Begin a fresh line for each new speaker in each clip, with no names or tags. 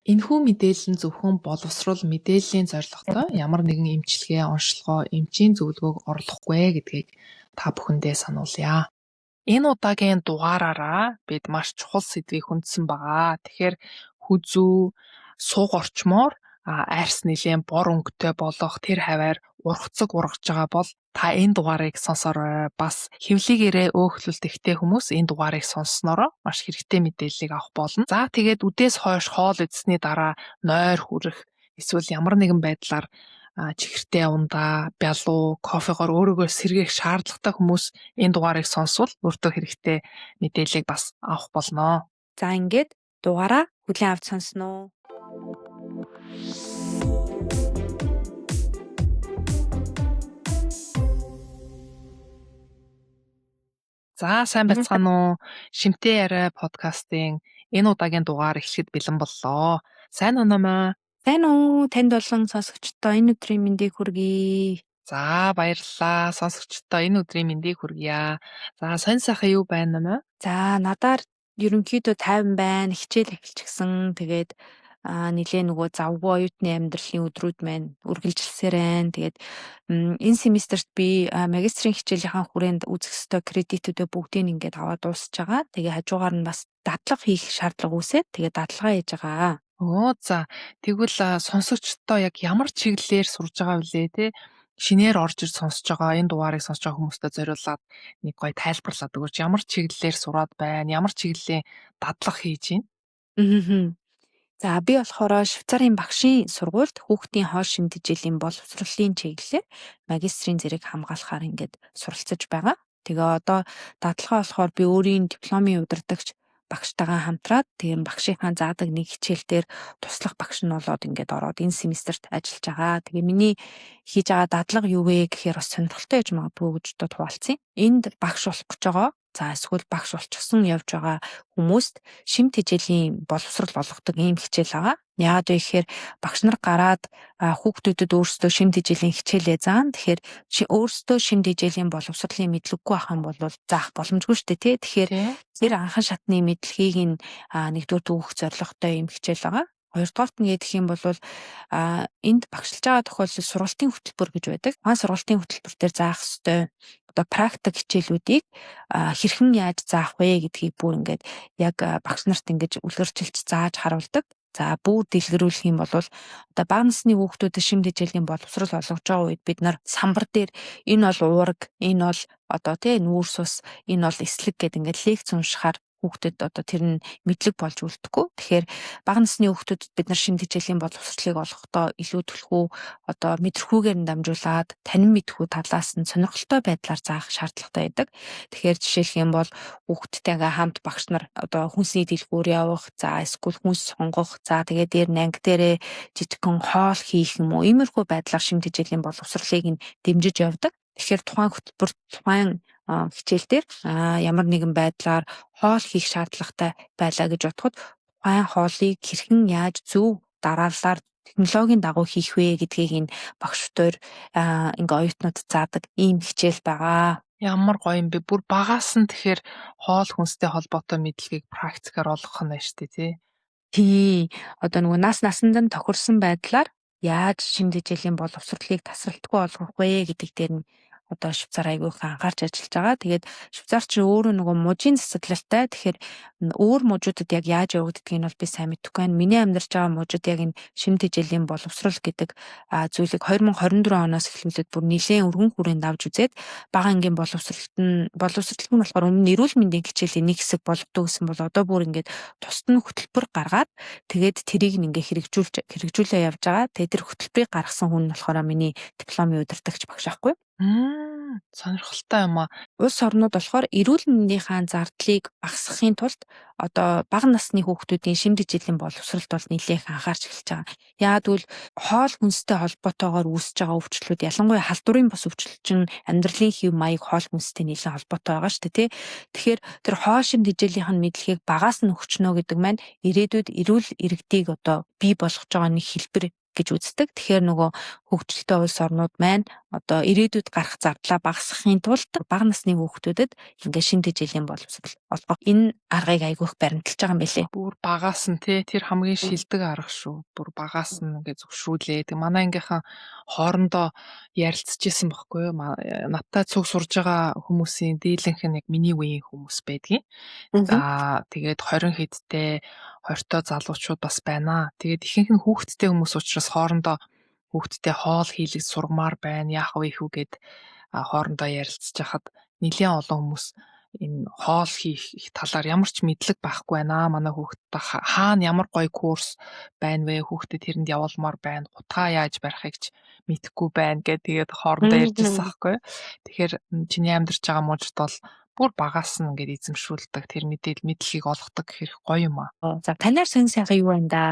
Энэхүү мэдээлэл нь зөвхөн боловсрол мэдээллийн зорилготой ямар нэгэн эмчилгээ, онцлогоо, эмчийн зөвлөгөөг орлохгүй гэдгийг та бүхэндээ сануулъя. Энэ удаагийн дугаараараа бид маш чухал сэдвийг хүндсэн байгаа. Тэгэхээр хүзүү, сууг орчмоор арьс нэлээд бор өнгөтэй болох тэр хаваар ургацаг ургаж байгаа бол та энэ дугаарыг сонсорой. Бас хэвлэгээрээ өөхлөлт ихтэй хүмүүс энэ дугаарыг сонсснороо маш хэрэгтэй мэдээллийг авах болно. За тэгээд үдээс хойш хоол идсний дараа нойр хүрэх эсвэл ямар нэгэн байдлаар чихэртэй ундаа, бялуу, кофегоор өөрийгөө сэргээх шаардлагатай хүмүүс энэ дугаарыг сонсвол өөртөө хэрэгтэй мэдээллийг бас авах болно.
За ингээд дугаараа хүлээн авч сонсноо.
За сайн байцгаана уу? Шимтэй яриа подкастын энэ удаагийн дугаар эхлэхэд бэлэн боллоо. Сайн уу намаа?
Сайн уу? Танд болон сонсогчдоо энэ өдрийн мэндийг хүргэе.
За баярлалаа. Сонсогчдоо энэ өдрийн мэндийг хүргье. За сонь сайхан юу байна намаа?
За надаар ерөнхийдөө тайван байна. Хичээл эхэлчихсэн. Тэгээд нилээ нөгөө завгүй оюутны амьдралын өдрүүд маань үргэлжилсээр байна. Тэгээд энэ семестрт би магистрийн хичээлийнхаа хүрээнд үзэх ёстой кредитүүдээ бүгдийг ингээд аваад дуусч байгаа. Тэгээ хажуугаар нь бас дадлага хийх шаардлага үүсээд тэгээд дадлагаа хийж байгаа.
Оо за тэгвэл сонсогчдоо яг ямар чиглэлээр сурж байгаа вүлээ те? Шинээр орж ирж сонсож байгаа энэ дугаарыг сонсож байгаа хүмүүстээ зориулаад нэг гоё тайлбарлаад өгөөч. Ямар чиглэлээр сураад байна? Ямар чиглэлийн дадлага хийж байна?
За би болохоор Швейцарын багшийн сургуульд хүүхдийн хоол шимтгийлийн боловсролын чиглэлээр магистрийн зэрэг хамгаалахаар ингээд суралцж байгаа. Тэгээ одоо дадлага болохоор би өөрийн дипломын удирдагч багштайгаа хамтраад тэгээд багшийнхаа заадаг нэг хичээл дээр туслах багш нь болоод ингээд ороод энэ семестрт ажиллаж байгаа. Тэгээ миний хийж байгаа дадлага юу вэ гэхээр бас сонирхолтой гэж магадгүй гэж одоо хуваалцъя. Энд багш болох гэж байгаа. За эсвэл багш болчихсон явж байгаа хүмүүст шимт хичээлийн боловсрол олгодог ийм хичээл байгаа. Яагаад вэ гэхээр багш нар гараад хүүхдүүдэд өөрсдөө шимт хичээлийн хичээлээ заана. Тэгэхээр өөрсдөө шимт хичээлийн боловсролын мэдлэггүй ах юм бол заах боломжгүй шүү дээ, тий. Тэгэхээр тэр анхан шатны мэдлэгийг нь нэгдүгээр төвөх зорилготой ийм хичээл байгаа. Хоёрдугаарт нь гэх юм бол энд багшилж байгаа тохиолдолд сургалтын хөтөлбөр гэж байдаг. Сургалтын хөтөлбөр дээр заах ёстой одоо практик хичээлүүдийг хэрхэн яаж заах вэ гэдгийг бүр ингээд яг багш нарт ингэж үлгэрчилж зааж харуулдаг. За бүр дэлгэрүүлэх юм бол одоо бага насны хүүхдүүдэд шимт хичээлийн боловсрол олгож байгаа үед бид нар самбар дээр энэ бол уураг, энэ бол одоо тий нүүрс ус, энэ бол эслэг гэдэг ингээд лекц уншихаар хүүхдэд одоо тэр нь мэдлэг болж үлдэхгүй. Тэгэхээр бага насны хүүхдүүдэд бид нар шимт хичээлийн боловсролыг олгохдоо илүү түлхүү одоо мэдрэхүүгээр нь дамжуулаад танин мэдхүү талаас нь сонирхолтой байдлаар заах шаардлагатай байдаг. Тэгэхээр жишээлх юм бол хүүхдтэйгээ хамт багш нар одоо хүнсний дэлгүүр явах, за эсвэл хүнс сонгох, за тэгээд дээр нь анги дээрээ жижигхэн хоол хийх юм уу? Иймэрхүү байдлаар шимт хичээлийн боловсролыг нь дэмжиж явдаг. Тэгэхээр тухайн хөтөлбөр тухайн хичээл дээр ямар нэгэн байдлаар хоол хийх шаардлагатай байлаа гэж бодоход тухайн хоолыг хэрхэн яаж зөв дарааллаар технологийн дагуу хийх вэ гэдгийг энэ багшдаар ингээ оюутнууд заадаг ийм хичээл байгаа.
Ямар гоё юм бэ? Бүр багаас нь тэгэхээр хоол хүнстэй холбоотой мэдлэгийг практикаар олгох нь шүү дээ,
тий. Одоо нөгөө насанд нь тохирсон байдлаар яаж шимт хичээлийн боловсролыг тасралтгүй олгох вэ гэдэг дээр нь одоо Швейцар айгүйх анхаарч ажиллаж байгаа. Тэгээд Швейцар чи өөрөө нөгөө мужийн засаглалтай. Тэгэхээр өөр мужуудад яг яаж явагддгийг нь бол би сайн мэдэхгүй байна. Миний амьдарч байгаа мужууд яг энэ шимт хичээлийн боловсрол гэдэг зүйлийг 2024 оноос эхлүүлээд бүр нэлээд өргөн хүрээнд авч үзээд бага ангийн боловсролт нь болохоор өмнө нь эрүүл мэндийн хичээлийн нэг хэсэг болгодог гэсэн бол одоо бүр ингээд тусад нь хөтөлбөр гаргаад тэгээд тэрийг ингээ хэрэгжүүлээ явж байгаа. Тэгээд тэр хөтөлбөрийг гаргасан хүн нь болохоор миний дипломын удирдагч багш аахгүй.
Сонирхолтой юм аа.
Улс орнууд болохоор эрүүл мэндийнхаа зардлыг багасгахын тулд одоо бага насны хүүхдүүдийн шимт хичээлийн боловсролд бол нэлээх анхаарч эхэлж байгаа. Яагад гэвэл хоол хүнстэй холбоотойгоор үүсэж байгаа өвчлүүд ялангуяа халдварын бус өвчлөлчин амьдралын хэв маяг хоол хүнстэй нэлээд холбоотой байгаа шүү дээ, тий. Тэгэхээр тэр хоол шимт хичээлийнх нь мэдлэгийг багаас нь өгчнө гэдэг маань ирээдүйд эрүүл иргэдийг одоо бий болгож байгаа нэг хэлбэр гэж үздэг. Тэгэхээр нөгөө хөгжилтэй улс орнууд маань одоо ирээдүйд гарах зардлаа багасгахын тулд бага насны хүүхдүүдэд ингээ шинэ дэжээлийн боловсрол олгох энэ аргыг айгүйх баримталж байгаа юм билээ.
Бүр багаас нь тэр хамгийн шилдэг арга шүү. Бүр багаас нь ингээ зөвшрүүлээ. Тэг манай ангийнхан хоорондоо ярилцчихсэн байхгүй юу? Надтай цуг сурж байгаа хүмүүсийн дийлэнх нь яг миний үеийн хүмүүс байдгийн. Тэгээд 20 хэдтэй 20-той залуучууд бас байна. Тэгээд ихэнх нь хүүхэдтэй хүмүүс учраас хоорондоо хүүхэдтэй хоол хийлгэж сургамаар байна. Яах вэ хүү гэд хоорондоо ярилцж хахад нэлээд олон хүмүүс энэ хоол хийх талаар ямар ч мэдлэг байхгүй байна. Манай хүүхэд хаана ямар гоё курс байна вэ? Хүүхдэд тэрэнд явуулмаар байна. Гутгаа яаж барихыг ч мэдэхгүй байна гэдэг тэгээд хоорондоо ярьжсэн байхгүй. Тэгэхээр чиний амьдарч байгаа мужид бол бүр багаас нь ингээд эзэмшүүлдэг тэр мэдлэгийг олгодог хэрэг гоё юм аа.
За танаар сонь сайхан юу байна да?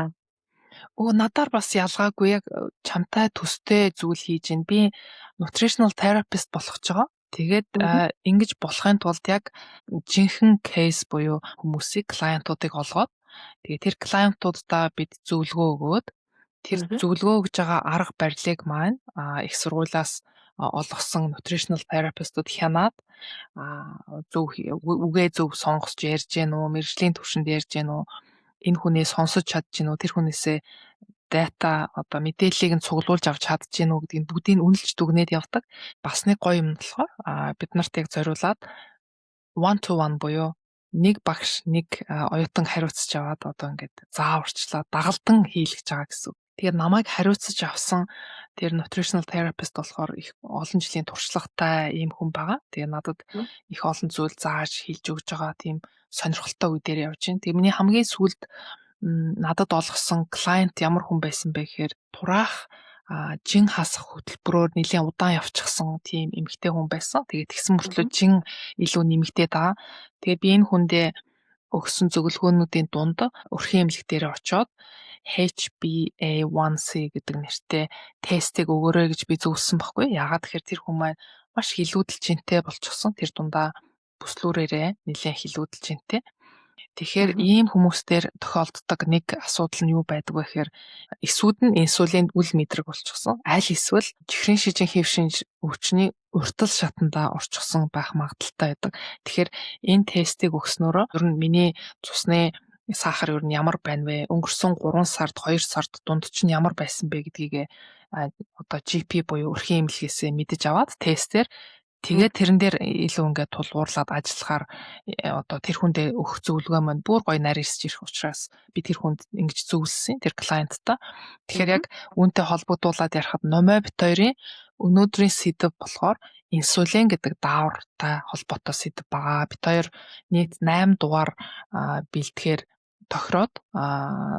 Надаар бас ялгаагүй яг чамтай төстэй зүйл хийж ин. Би nutritional therapist болох ч байгаа. Тэгээд ингэж болохын тулд яг жинхэнэ кейс буюу хүмүүсийг клиентуудыг олгоод тэгээд тэр клиентуудаа бид зөвлөгөө өгөөд тэр зөвлөгөө өгж байгаа арга барилыг маань их сургуулиас олгосон nutritional therapist-ууд хянаад үгээ зөв сонгосч ярьж гэнэ үү, мэржлийн түвшинд ярьж гэнэ үү, энэ хүнээ сонсож чадж гэнэ үү, тэр хүнээсээ дата одоо мэдээллийг нь цуглуулж авч чадж гэнэ үү гэдгийг бүгдийг үнэлж дүгнээд явдаг. Бас нэг гоё юм болохоор бид нарт яг зориулаад one to one буюу нэг багш нэг оюутан хариуцж аваад одоо ингээд зааварчлаад дагалдан хийлгэж байгаа гэсэн. Тэгээд намайг хариуцж авсан тэр nutritional therapist болохоор их олон жилийн туршлагатай ийм хүн байгаа. Тэгээд надад их олон зүйл зааж хэлж өгж байгаа тийм сонирхолтой үе дээр явж байна. Тэгээд миний хамгийн сүүлд надад олгосон клиент ямар хүн байсан бэ гэхээр тураах жин хасах хөтөлбөрөөр нэлээд удаан явчихсан тийм эмэгтэй хүн байсан. Тэгээд тэгсэн мөртлөө жин илүү нэмэгдээд байгаа. Тэгээд би энэ хүндээ өгсөн зөвлөгөөнүүдийн дунд өрхийн эмнэлэг дээр очиод HbA1c гэдэг нэртэй тестийг өгөөрэй гэж би зөвлөсөн байхгүй. Яагаад тэгэхээр тэр хүн маань маш хилүүдэл жинтэй болчихсон. Тэр дундаа бүслүүрээрээ нэлээд хилүүдэл жинтэй. Тэгэхээр ийм хүмүүстээр тохиолддог нэг асуудал нь юу байдаг вэ гэхээр эсүүд нь инсулинд үл мэдрэг болчихсон. Аль эсвэл чихрийн шижин хэв шинж өвчний уртал шатандаа орчихсон байх магадaltaй байдаг. Тэгэхээр энэ тестийг өгснөөрөө ер нь миний цусны сахар ер нь ямар байна вэ? Өнгөрсөн 3 сард 2 сард дунд чинь ямар байсан бэ гэдгийг одоо GP буюу өрхийн эмнэлгээс мэдэж аваад тестээр тэгээд тэрэн дээр илүү ингээд тулгуурлаад ажиллахаар одоо тэр хүндээ өгөх зөвлөгөө маань бүр гоё нарийсж ирэх учраас би тэр хүнд ингэж зөвлөсөн тэр клиенттай. Тэгэхээр яг үүнтэй холбогдуулаад ярихад номой бит хоёрын өнөөдрийн сэдэв болохоор инсулин гэдэг даавартай холбоотой сэдэв байгаа. Бит хоёр нийт 8 дугаар бэлтгэхээр тохироод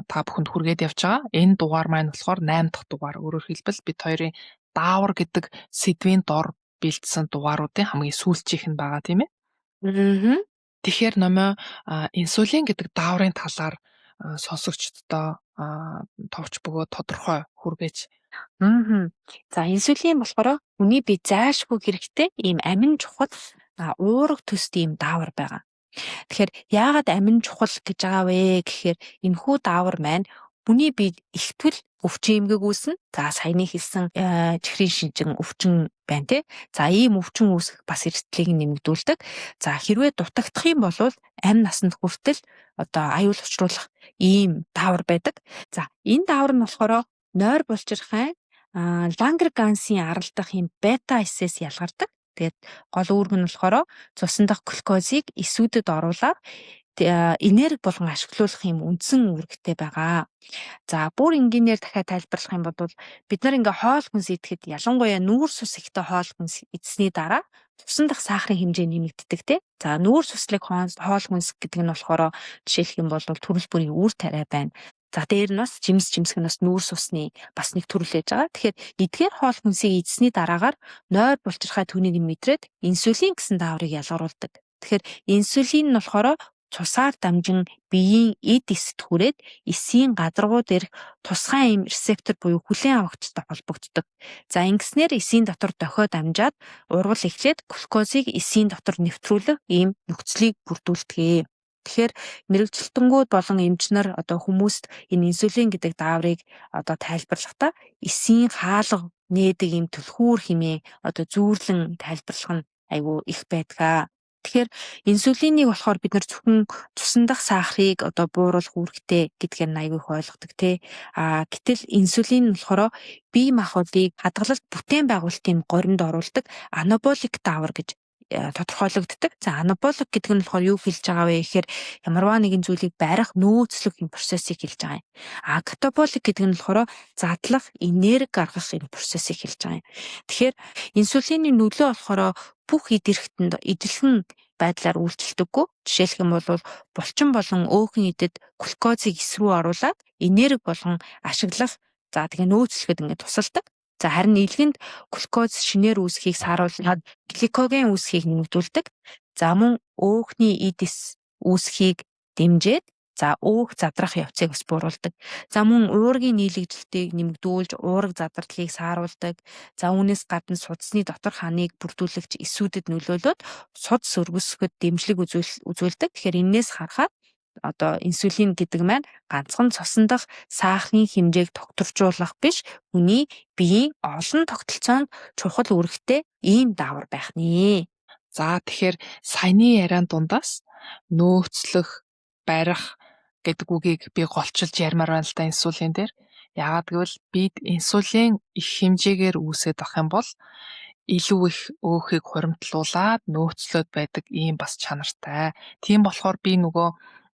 та бүхэнд хүргээд явж байгаа. Энэ дугаар маань болохоор 8 дахь дугаар. Өөрөөр хэлбэл бит хоёрын даавар гэдэг сэдвийн дор бэлдсэн дугааруудын хамгийн сүүлчийнх нь байгаа тийм ээ. Тэгэхээр номоо инсулин гэдэг дааврын талаар сонсогчдод товч бөгөөд тодорхой хүргээж.
За инсулин болохоор хүний бие зайлшгүй хэрэгтэй ийм амин чухал уурга төст ийм даавар байгаа. Тэгэхээр яагаад амин чухал гэж байгаа вэ гэхээр энэхүү даавар маань хүний бие ихтгэл өвчин эмгэг үүснэ. За саяны хэлсэн чихрийн шинжин өвчин байна тий. За ийм өвчин үүсэх бас эрсдлийг нэмэгдүүлдэг. За хэрвээ дутагдах юм бол амь насанд хүртэл одоо аюул учруулах ийм даавар байдаг. За энэ даавар нь болохоор нойр булчирхайн Langerhans-ийн аралдах ийм бета-эсээс ялгардаг. Тэгээд гол үүрэг нь болохоор цусан дахь глюкозыг эсүүдэд оруулаад энерги болгон ашиглуулах юм үндсэн үүрэгтэй байгаа. За бүр энгийнээр дахиад тайлбарлах юм бол бид нар ингээ хоол хүнс идэхэд ялангуяа нүүрс ус ихтэй хоол хүнс идсний дараа цусан дахь сахарын хэмжээ нэмэгддэг тий. За нүүрс услыг хоол хүнс гэдэг нь болохоор жишээлх юм бол төрөл бүрийн үр тариа байна. За дээр нь бас жимс жимсг нь бас нүүрс усны бас нэг төрөл байж байгаа. Тэгэхээр эдгээр хоол хүнсийг идсний дараагаар нойр булчирхай түүнийг мэдрээд инсулин гэсэн дааврыг ялгаруулдаг. Тэгэхээр инсулин нь болохоор цусаар дамжин биеийн эд эсэтгүүрээд эсийн гадаргуу дээрх тусгай юм рецептор буюу хүлээн авагчтай холбогддог. За ингэснээр эсийн дотор дохиод амжаад ургал эхлээд глюкозыг эсийн дотор нэвтрүүлэх ийм нөхцөлийг бүрдүүлдэг. Тэгэхээр мэрэгчлэлтэнгүүд болон эмчнэр одоо хүмүүст энэ инсулин гэдэг дааврыг одоо тайлбарлахдаа эсийн хаалга нээдэг ийм түлхүүр хэмээн одоо зүүрлэн тайлбарлах нь айгүй их байдаг. Тэгэхээр инсулинийг болохоор бид нар зөвхөн цусан дах сахарыг одоо бууруулах үүрэгтэй гэдгээр нь айгүй их ойлгодог тий. Гэтэл инсулин нь болохоор бие махбодыг хадгалалт бүтээн байгуулалтын горинд оруулдаг анаболик даавар гэж тодорхойлогддог. За анаболик гэдэг нь болохоор юу хэлж байгаа вэ гэхээр ямарваа нэгэн зүйлийг барих нөөцлөх энэ процессыг хэлж байгаа юм. Катаболик гэдэг нь болохоор задлах, энерги гаргах энэ процессыг хэлж байгаа юм. Тэгэхээр инсулины нөлөө болохоор бүх идэлхэн байдлаар үйлчлэгдэггүй. Жишээлх юм бол булчин болон өөхөн идэд глюкозыг эс рүү оруулаад энерги болгон ашиглах, за тэгээ нөөцлөхөд ингээд тусалдаг. За харин илгэнд глюкоз шинээр үүсхийг сааруулад гликоген үүсхийг нэмэгдүүлдэг. За мөн өөхний эдис үүсхийг дэмжиж за өөх задрах явцыг бас бууруулдаг. За мөн уургийн нийлэгдэлтийг нэмэгдүүлж уурга задралыг сааруулдаг. За үүнээс гадна судасны дотор ханыг бүрдүүлэгч эсүүдэд нөлөөлөд судас өргөсгөхөд дэмжлэг үзүүлдэг. Тэгэхээр энээс харахад одоо инсулин гэдэг маань ганцхан цусан дах сахарын хэмжээг тогтворжуулах биш, хүний биеийн олон тогтолцоонд чухал үүрэгтэй ийм даавар байх нэ.
За тэгэхээр саяны яриан дундаас нөөцлөх, барих гэдэг үгийг би голчилж ярмаар байна л да инсулин дээр. Яагаад гэвэл бид инсулин их хэмжээгээр үүсээд ах юм бол илүү их өөхийг хуримтлуулаад нөөцлөөд байдаг ийм бас чанартай. Тийм болохоор би нөгөө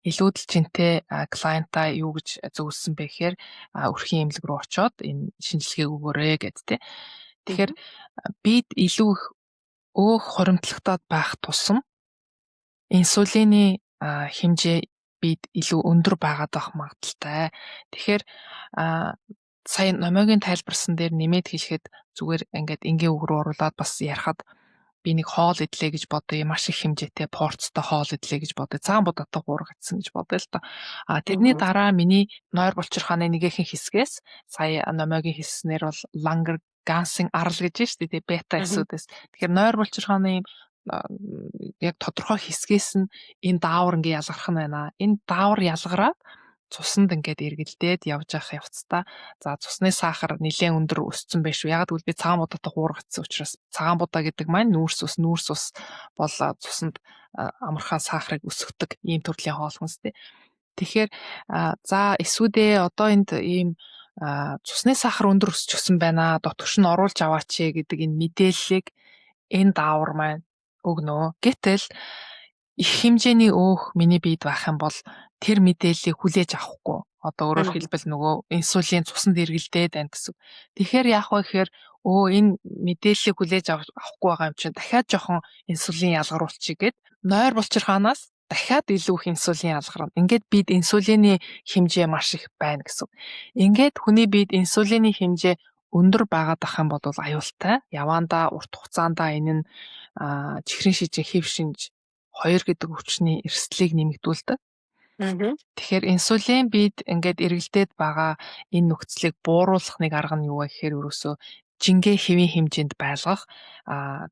илүүдэл жинтэй клиентаа юу гэж зөвлөсөн бэ гэхээр өрхийн эмнэлэг рүү очиод энэ шинжилгээг өгөөрэй гэдэг. Тэгэхээр бид илүү их өөх хуримтлагдаад байх тусам инсулины хэмжээ бид илүү өндөр байгаад байх магадaltaй. Тэгэхээр сая номогийн тайлбарсан дээр нэмээд хэлэхэд зүгээр ингээд энгийн үг рүү оруулаад бас ярахад би нэг хоол идлээ гэж бодъё, маш их хэмжээтэй порцтой хоол идлээ гэж бодъё. Цагаан будаатай хуурга идсэн гэж бодъё л доо. Тэрний дараа миний нойр булчирхааны нэгэн хэсгээс сая номогийн хэлснээр бол Langerhans-ын арал гэж шүү дээ, бета эсүүдээс. Тэгэхээр нойр булчирхааны яг тодорхой хэсгээс нь энэ даавар ингээ ялгарх нь байна. Энэ даавар ялгараад цуснд ингээд эргэлдээд явж явах явцдаа за цусны сахар нэлээд өндөр өссөн байх шүү. Яг гэвэл би цагаан будаатай хуургацсан учраас цагаан будаа гэдэг маань нүүрс ус бол цуснд амархан сахарыг өсгдөг ийм төрлийн хоол хүнс дээ. Тэгэхээр за эсвүүдээ одоо энд ийм цусны сахар өндөр өсч өгсөн байна. Дотгош нь оруулж аваач гэдэг энэ мэдээллийг энэ даавар маань өгнө. Гэтэл их хэмжээний өөх миний биед байх юм бол тэр мэдээллийг хүлээж авахгүй. Одоо өөрөөр хэлбэл нөгөө инсулин цуснд эргэлдээд байна гэсэн. Тэгэхээр яах вэ гэхээр энэ мэдээллийг хүлээж авахгүй байгаа юм чинь дахиад жоохон инсулин ялгаруулчих гээд нойр булчирхаанаас дахиад илүү их инсулин ялгарна. Ингээд бид инсулины хэмжээ маш их байна гэсэн. Ингээд хүний биед инсулины хэмжээ өндөр байгаад ах юм бол аюултай. Яваандаа урт хугацаанд энэ нь чихрийн шижин хэв шинж 2 гэдэг өвчний эрсдлийг нэмэгдүүлдэг. Тэгэхээр инсулин бид ингээд эргэлдээд байгаа энэ нөхцөлийг бууруулах нэг арга нь юу вэ гэхээр ерөөсөө жингээ хэвийн хэмжээнд байлгах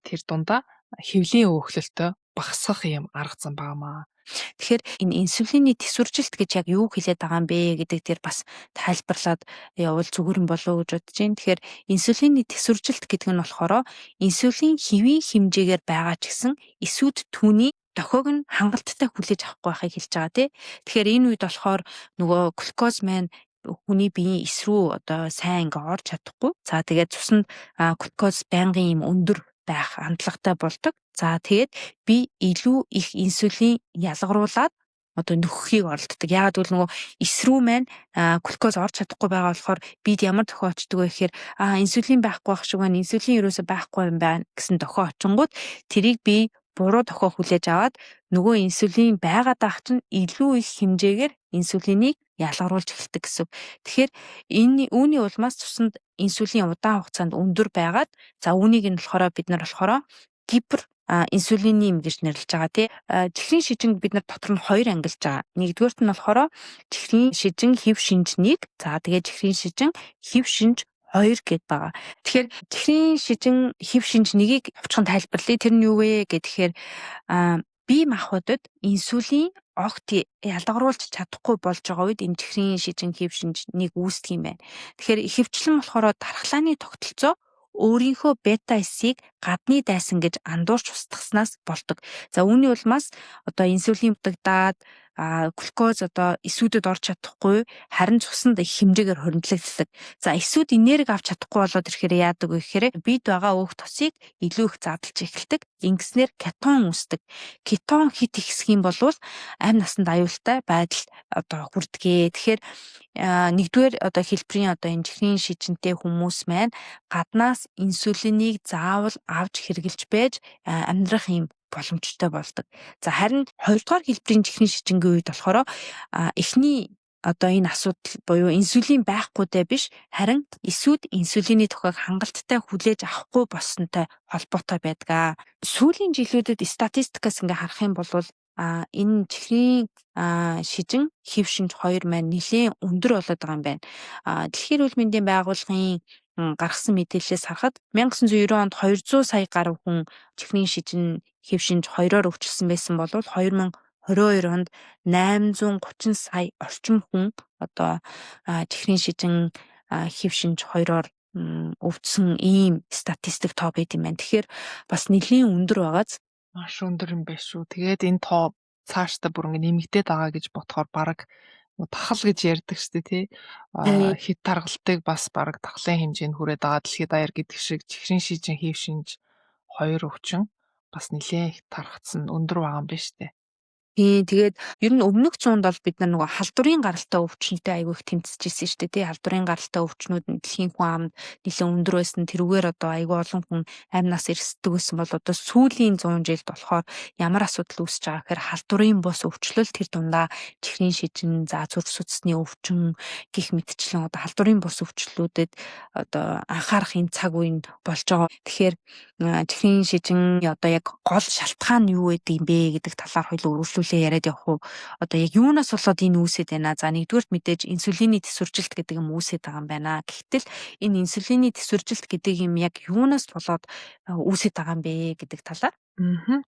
тэр дундаа хэвлийн өөхлөлтөө багасгах юм арга зам байнамаа.
Тэгэхээр энэ инсулины төсвөржилт гэж яг юу хэлээд байгаа юм бэ гэдэг дээр бас тайлбарлаад явал зүгээр юм болов уу гэж бодож байна. Тэгэхээр инсулины төсвөржилт гэдэг нь болохоор инсулин хэвийн хэмжээгээр байгаа ч гэсэн эсүүд түүний дохиог нь хангалттай хүлээж авахгүй байхыг хэлж байгаа тий. Тэгэхээр энэ үед болохоор нөгөө глюкоз маань хүний биеийн эс рүү одоо сайн ингээ орж чадахгүй. За тэгээд цуснд глюкоз байнгын юм өндөр байх хандлагатай болдог. За тэгээд би илүү их инсулин ялгаруулад одоо нөхөхийг оролддог. Яагаад гэвэл нөгөө эс рүү маань глюкоз орж чадахгүй байгаа болохоор бид ямар дохио очдөг вэ гэхээр инсулин байхгүй байх шиг байна. Инсулин ерөөсөй байхгүй юм байна гэсэн дохио очингууд тэрийг би буруу дохио хүлээж аваад нөгөө инсулин байгаад байх чинь илүү их хэмжээгээр инсулинийг ялгаруулж эхэлдэг гэсэн. Тэгэхээр үүний улмаас цуснд инсулин удаан хугацаанд өндөр байгаад за үүнийг нь болохоор бид нар болохоор гипер инсулины юм гэж нэрлэж байгаа тий. Чихрийн шижинг бид нар дотор нь 2 ангилж байгаа. Нэгдүгээрт нь болохоор чихрийн шижин хэв шинж 1, за тэгээд чихрийн шижин хэв шинж 2 гэд байгаа. Тэгэхээр чихрийн шижин хэв шинж 1-ийг явуулсан тайлбарлая. Тэр нь юу вэ гэхээр бие махбодод инсулин огт ялгаруулж чадахгүй болж байгаа үед энэ чихрийн шижин хэв шинж 1 үүсдэг юм байна. Тэгэхээр ихэвчлэн болохоор дархлааны тогтолцоо өөрийнхөө бета эсийг гадны дайсан гэж андуурч устгаснаас болдог. За үүний улмаас одоо инсулин дутагдаад глюкоз одоо эсүүдэд орж чадахгүй харин цуснд их хэмжээгээр хоригдлогддог. За эсүүд энерги авч чадахгүй болоод ирэхээр яадаг вэ гэхээр бид байгаа өөх тосыг илүү их задлж эхэлдэг. Ингэснээр кетон үүсдэг. Кетон хит ихсэх юм бол амь насанд аюултай байдал одоо хүрдэгэ. Тэгэхээр нэгдүгээр одоо хэлбэрийн одоо энэ чихрийн шижинтэй хүмүүс маань гаднаас инсулинийг заавал авч хэрглэж байж амьдрах юм боломжтой болдог. За харин хоёрдугаар хэлбэрийн чихрийн шижингийн үед болохоор эхний одоо энэ асуудал буюу инсулин байхгүйтэй биш харин эсүүд инсулины тохиог хангалттай хүлээж авахгүй болсонтой холбоотой байдаг. Сүүлийн жилүүдэд статистикаас ингээ харах юм бол энэ чихрийн шижин хэв шинж хоёр маань нэлээд өндөр болоод байгаа юм байна. Дэлхийн эрүүл мэндийн байгууллагын гаргасан мэдээллээс харахад 1990 онд 200 сая гаруй хүн чихрийн шижин хэв шинж хоёроор өвчлсөн байсан бол 2022 онд 830 сая орчим хүн одоо чихрийн шижин хэв шинж хоёроор өвдсөн ийм статистик тоо байт юм байна. Тэгэхээр бас нэлийн өндөр байгааз
Маш өндөр юм байна шүү. Тэгээд энэ тоо цаашдаа бүр ингэ нэмэгдээд байгаа гэж бодохоор баг тахал гэж ярьдаг шүү дээ тий. Хит таргалтыг бас баг тахлын хэмжээнд хүрээд байгаа дэлхийд даяар гэдэг шиг чихрийн шижин хэв шинж хоёр өвчин бас нэлээд их тархацсан өндөр байгаа юм байна шүү дээ.
Тэгээд ер нь өмнөх зуунд бол бид нар нөгөө халдварын гаралтай өвчнөдөө айгүй их тэмцэж ирсэн шүү дээ тий. Халдварын гаралтай өвчнүүд нь дэлхийн хүн амд нэлээд өндөр байсан. Тэрүүгээр одоо айгүй олон хүн амнаас эрсдэг байсан бол одоо сүүлийн 100 жилд болохоор ямар асуудал үүсэж байгаа гэхээр халдварын бус өвчлөл тэр дундаа чихрийн шижин, за зүрх судасны өвчин гэх мэтчлэн одоо халдварын бус өвчлөлүүдэд одоо анхаарах энэ цаг үе болж байгаа. Тэгэхээр чихрийн шижин одоо яг гол шалтгаан нь юу гэдэг юм бэ гэдэг талаар хоёул үргэлжлүүлээ яриад явах уу? Одоо яг юунаас болоод энэ үүсэж байна? За нэгдүгürt мэдээж инсулины төсвөржилт гэдэг юм үүсэж байгаа юм байна. Гэхдээ энэ инсулины төсвөржилт гэдэг юм яг юунаас болоод үүсэж байгаа юм бэ гэдэг талаар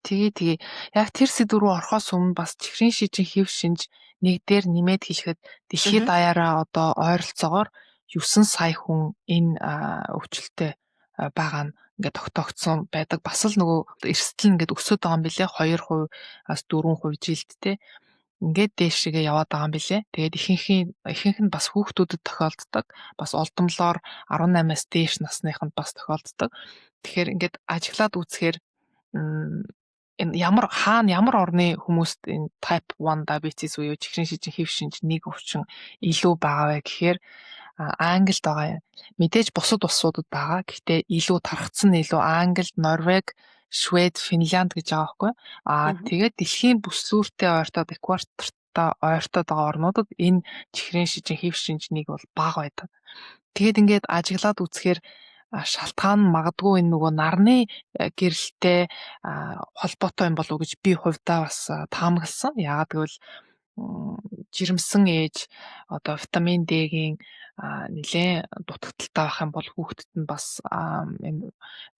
Тэгээ. Яг тэр сэдв рүү орохоос өмнө бас чихрийн шижин хэв шинж нэг дээр нэмээд хэлэхэд дэлхийд даяараа одоо ойролцоогоор 9 сая хүн энэ өвчлөлтөй байгаа нь ингээд тогтоогдсон байдаг. Бас л нөгөө эрсдэл нь ингээд өсөд байгаа юм билээ. 2%-аас 4% жилдтэй. Ингээд дээшгээ яваад байгаа юм билээ. Тэгээд ихэнх нь бас хүүхдүүдэд тохиолддог. Бас олдомлоор 18-аас дээш насныханд бас тохиолддог. Тэгэхээр ингээд ажиглаад үзэхээр энэ ямар орны хүмүүст энэ type 1 diabetes буюу чихрийн шижин хэв шинж нэг өвчин илүү байгаа вэ гэхээр Англид байгаа. Мэдээж бусад улсуудад байгаа. Гэхдээ илүү тархацсан нь илүү Англид, Норвег, Швед, Финлянд гэж байгаа байхгүй. Тэгээд дэлхийн бүслүүртэй ойртоод экватортой ойртоод байгаа орнуудад энэ чихрийн шижин хэв шинж нэг бол бага байдаг. Тэгээд ингээд ажиглаад үзэхээр шалтгаан нь магадгүй энэ нөгөө нарны гэрэлтэй холбоотой юм болов уу гэж би хувьдаа бас таамагласан. Яагаад гэвэл жирэмсэн ээж одоо витамин D-гийн нэлээд дутагдaltaй байх юм бол хүүхдэд нь бас энэ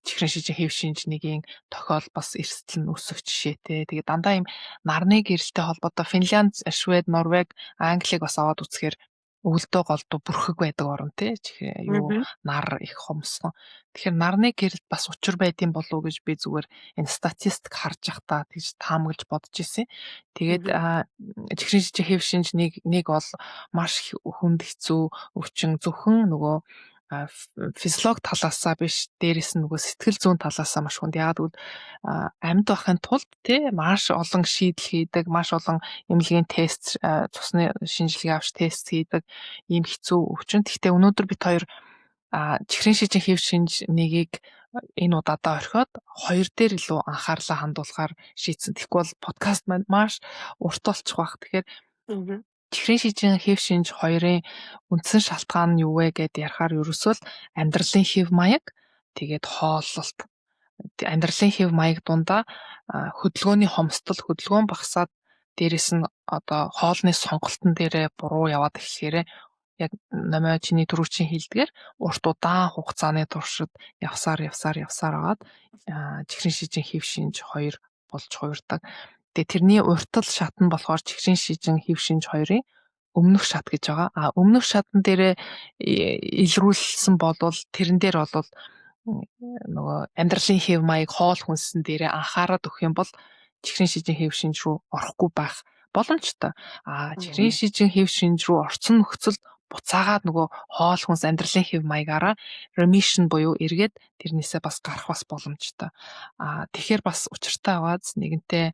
чихрийн шижин хэв шинж нэгийн тохиол бас эрсдэл нь өсөх жишээтэй. Тэгээд дандаа ийм нарны гэрэлтэй холбоотой Финлянд, Швед, Норвег, Англиг бас аваад үзэхээр өвөлдөө голдуу бүрхэг байдаг орн тий. Юу нар их хомсон. Тэгэхээр нарны гэрэлд бас учир байдсан болов уу гэж би зүгээр энэ статистик харж явахдаа тэгж таамаглаж бодож ирсэн. Тэгээд чихрийн шижин хэв шинж нэг бол маш хүнд хэцүү өвчин зөвхөн нөгөө физиологи талаасаа биш дээрээс нь нөгөө сэтгэл зүйн талаасаа маш хүнд. Яагаад гэвэл амьд байхын тулд тий маш олон шийдэл хийдэг, маш олон эмнэлгийн тест, цусны шинжилгээ авч тест хийдэг ийм хэцүү өвчин. Гэхдээ өнөөдөр бид хоёр чихрийн шижин хэв шинж нэгийг энэ удаадаа орхиод хоёр дээр илүү анхаарлаа хандуулахаар шийдсэн. Тэгэхгүй бол подкаст маань маш урт болчих واخ. Тэгэхээр чихрийн шижин хэв шинж хоёрын үндсэн шалтгаан нь юу вэ гэдээ ярихаар ерөөсөө амьдралын хэв маяг тэгээд хооллолт. Амьдралын хэв маяг дундаа хөдөлгөөний хомсдол, хөдөлгөөн багасаад дээрэс нь одоо хоолны сонголтон дээрээ буруу яваад эхлэхээр яг намайг чиний түрүүчийн хэлдгээр урт удаан хугацааны туршид явсаар агаад чихрийн шижин хэв шинж хоёр болж хувирдаг. Тэгээ тэрний уртл шат нь болохоор чихрийн шижин хэв шинж хоёрын өмнөх шат гэж байгаа. Өмнөх шатн дээрээ илрүүлсэн болвол тэрэн дээр бол нөгөө амьдралын хэв маяг хоол хүнсэн дээрээ анхаарал өгөх юм бол чихрийн шижин хэв шинж рүү орохгүй байх боломжтой. Чихрийн шижин хэв шинж рүү орсон нөхцөл буцаагаад нөгөө хоол хүнс амьдралын хэв маягаараа remission буюу эргээд тэрнээсээ бас гарах бас боломжтой. Тэгэхээр бас учиртай байгааз нэгэнтээ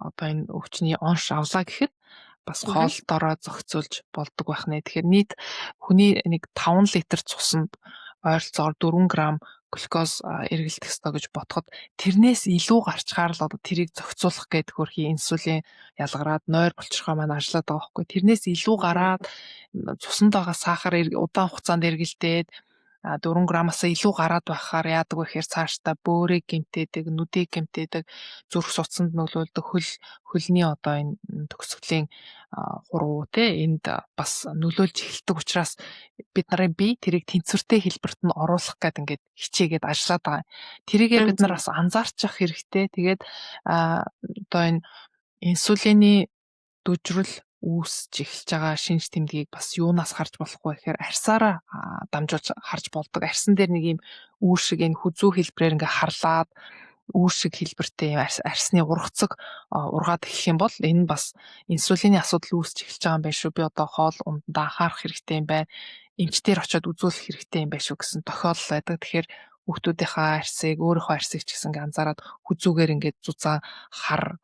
одоо энэ өвчний онш авлаа гэхэд бас хоолтоороо зохицуулж болдог байх нэ. Тэгэхээр нийт хүний нэг 5 литр цуснд ойролцоогоор 4 грамм глюкоз эргэлдэх ёстой гэж бодоход тэрнээс илүү гарчгаар л одоо тэрийг зохицуулах гэдэг хөрхи инсулин ялгараад нойр булчирхай маань ажиллаад байгаа байхгүй. Тэрнээс илүү гараад цуснд байгаа сахар удаан хугацаанд эргэлдээд 4 граммаас илүү гараад байхаар яадаг вэ гэхээр цаашдаа бөөрийг гэмтээдэг, нүдийг гэмтээдэг, зүрх судсанд нөлөөлдөг хөлний одоо энэ төгсгөлийн хуруу энд бас нөлөөлж эхэлдэг учраас бид нарын бие тэрийг тэнцвэртэй хэлбэрт нь оруулах гэдэг ингээд хичээгээд ажиллаад байгаа. Тэрийгээ бид нар бас анзаарчих хэрэгтэй. Тэгээд одоо энэ инсулины дүжрэл үүсэж эхэлж байгаа шинж тэмдгийг бас юунаас харж болохгүй гэхээр арьсаараа дамжуулж харж болдог. Арьсан дээр нэг юм үүр шиг энэ хүзүү хэлбрээр ингээ харлаад үүр шиг хэлбэртэй арьсны ургацаг ургаад эхлэх юм бол энэ бас инсулины асуудал үүсэж эхэлж байгаа юм байна шүү. Би одоо хоол ундаа анхаарах хэрэгтэй юм байна. Эмчтэр очиод үзүүлэх хэрэгтэй юм байна шүү гэсэн тохиолдол байдаг. Тэгэхээр хүүхдүүдийнхаа арьсыг, өөрийнхөө арьсыг ч гэсэн ингээ анзаараад хүзүүгээр ингээд зузаан хар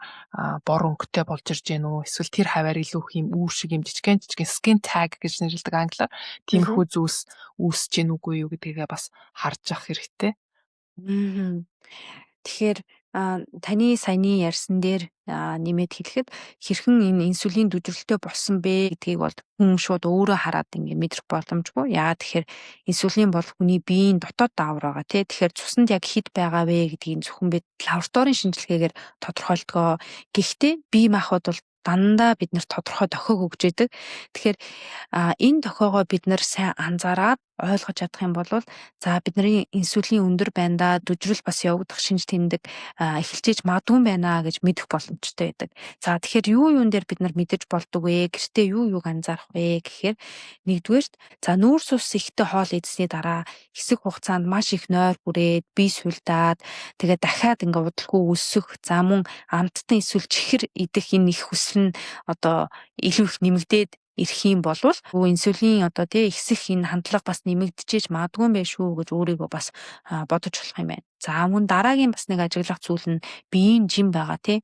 бор өнгөтэй болж ирж гэнэ үү? Эсвэл тэр хаваар илүү их юм үүр шиг юм жижигэн skin tag гэж нэрлэдэг англиар. Тиймэрхүү зүйлс үүсэж гэнэ үгүй юу гэдгийг бас харж авах хэрэгтэй.
Тэгэхээр таны саяны ярьсан дээр нэмээд хэлэхэд хэрхэн энэ инсулин дүжрэлтэй болсон бэ гэдгийг бол хүн шууд өөрөө хараад ингээ мэдрэх боломжгүй. Яагаад тэгэхээр инсулин бол хүний биеийн дотоод даавар байгаа тий. Тэгэхээр цуснд яг хэд байгаа вэ гэдгийг зөвхөн бид лабораторийн шинжилгээгээр тодорхойлдгоо. Гэхдээ бие махбод бол дандаа бид нарт тодорхой дохиог өгж яадаг. Тэгэхээр энэ дохиогоо бид нар сайн анзаараад ойлгож чадах юм бол за бидний инсулин өндөр байна да, дүжрэл бас явагдах шинж тэмдэг эхэлж магадгүй байна гэж мэдэх боломжтой байдаг. За тэгэхээр юун дээр бид нар мэдэж болдог вэ? Гэртээ юуг анзаарах вэ гэхээр нэгдүгээрт за нүүрс ус ихтэй хоол идсний дараа хэсэг хугацаанд маш их нойр бүрээд бие сулдаад тэгээд дахиад ингээ удалгүй өсөх, за мөн амттан эсвэл чихэр идэх энэ их хүсэл нь одоо илүү их нэмэгдээд ирэх юм болвол инсулин одоо тий ихсэх энэ хандлага бас нэмэгдчихэж магадгүй байх шүү гэж өөрийгөө бас бодож болох юм байна. За мөн дараагийн бас нэг ажиглах зүйл нь биеийн жим байгаа тий.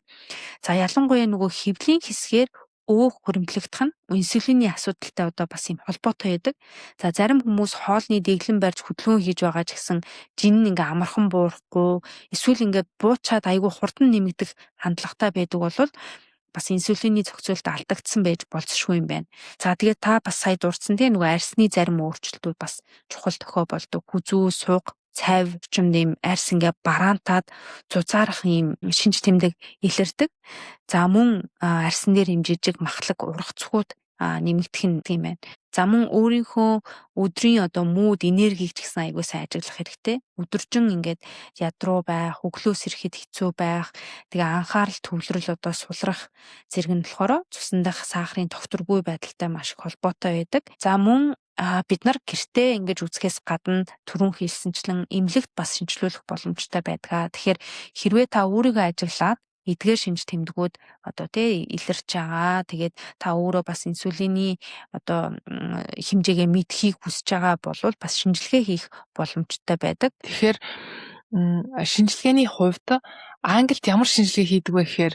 За ялангуяа нөгөө хэвлийн хэсгээр өөх хөрөмтлөгдөх нь инсулины асуудалтай одоо бас юм холбоотой байдаг. За зарим хүмүүс хоолны дэглэн барьж хөдөлгөөн хийж байгаа ч гэсэн жин нь ингээ амархан буурахгүй эсвэл ингээ буучаад айгүй хурдан нэмэгдэх хандлагатай байдаг бол бас инсулины зохицуулалт алдагдсан байж болцсохгүй юм байна. За тэгээд та бас сая дурдсан тийм нөгөө арьсны зарим өөрчлөлтүүд бас чухал тохиол болдог. Хүзүү, суг, цайв чимд юм арьс ингээ бараантаад зузаарах юм шинж тэмдэг илэрдэг. За мөн арьсан дээр юм жижиг махлаг ургацгууд нэмэгдэх нь тийм байна. За мөн өөрийнхөө өдрийн одоо мууд энергийг ч гэсэн айгүй сайн ажиглах хэрэгтэй. Өдөржин ингээд ядруу байх, өглөөс ирэхэд хэцүү байх, тэгээ анхаарал төвлөрөл одоо сулрах зэрэг нь болохоор цусндах сахарын тогтворгүй байдалтай маш их холбоотой байдаг. За мөн бид нар гэртээ ингэж үзэхээс гадна түрүүн хэлсэнчлэн эмнэлэгт бас шинжилүүлэх боломжтой байдаг. Тэгэхээр хэрвээ та өөрийгөө ажиглаад эдгээр шинж тэмдгүүд одоо тий илэрч байгаа. Тэгээд та өөрөө бас инсулины одоо хэмжээгээ мэдхийг хүсэж байгаа бол бас шинжилгээ хийх боломжтой байдаг.
Тэгэхээр шинжилгээний хувьд Англид ямар шинжилгээ хийдэг вэ гэхээр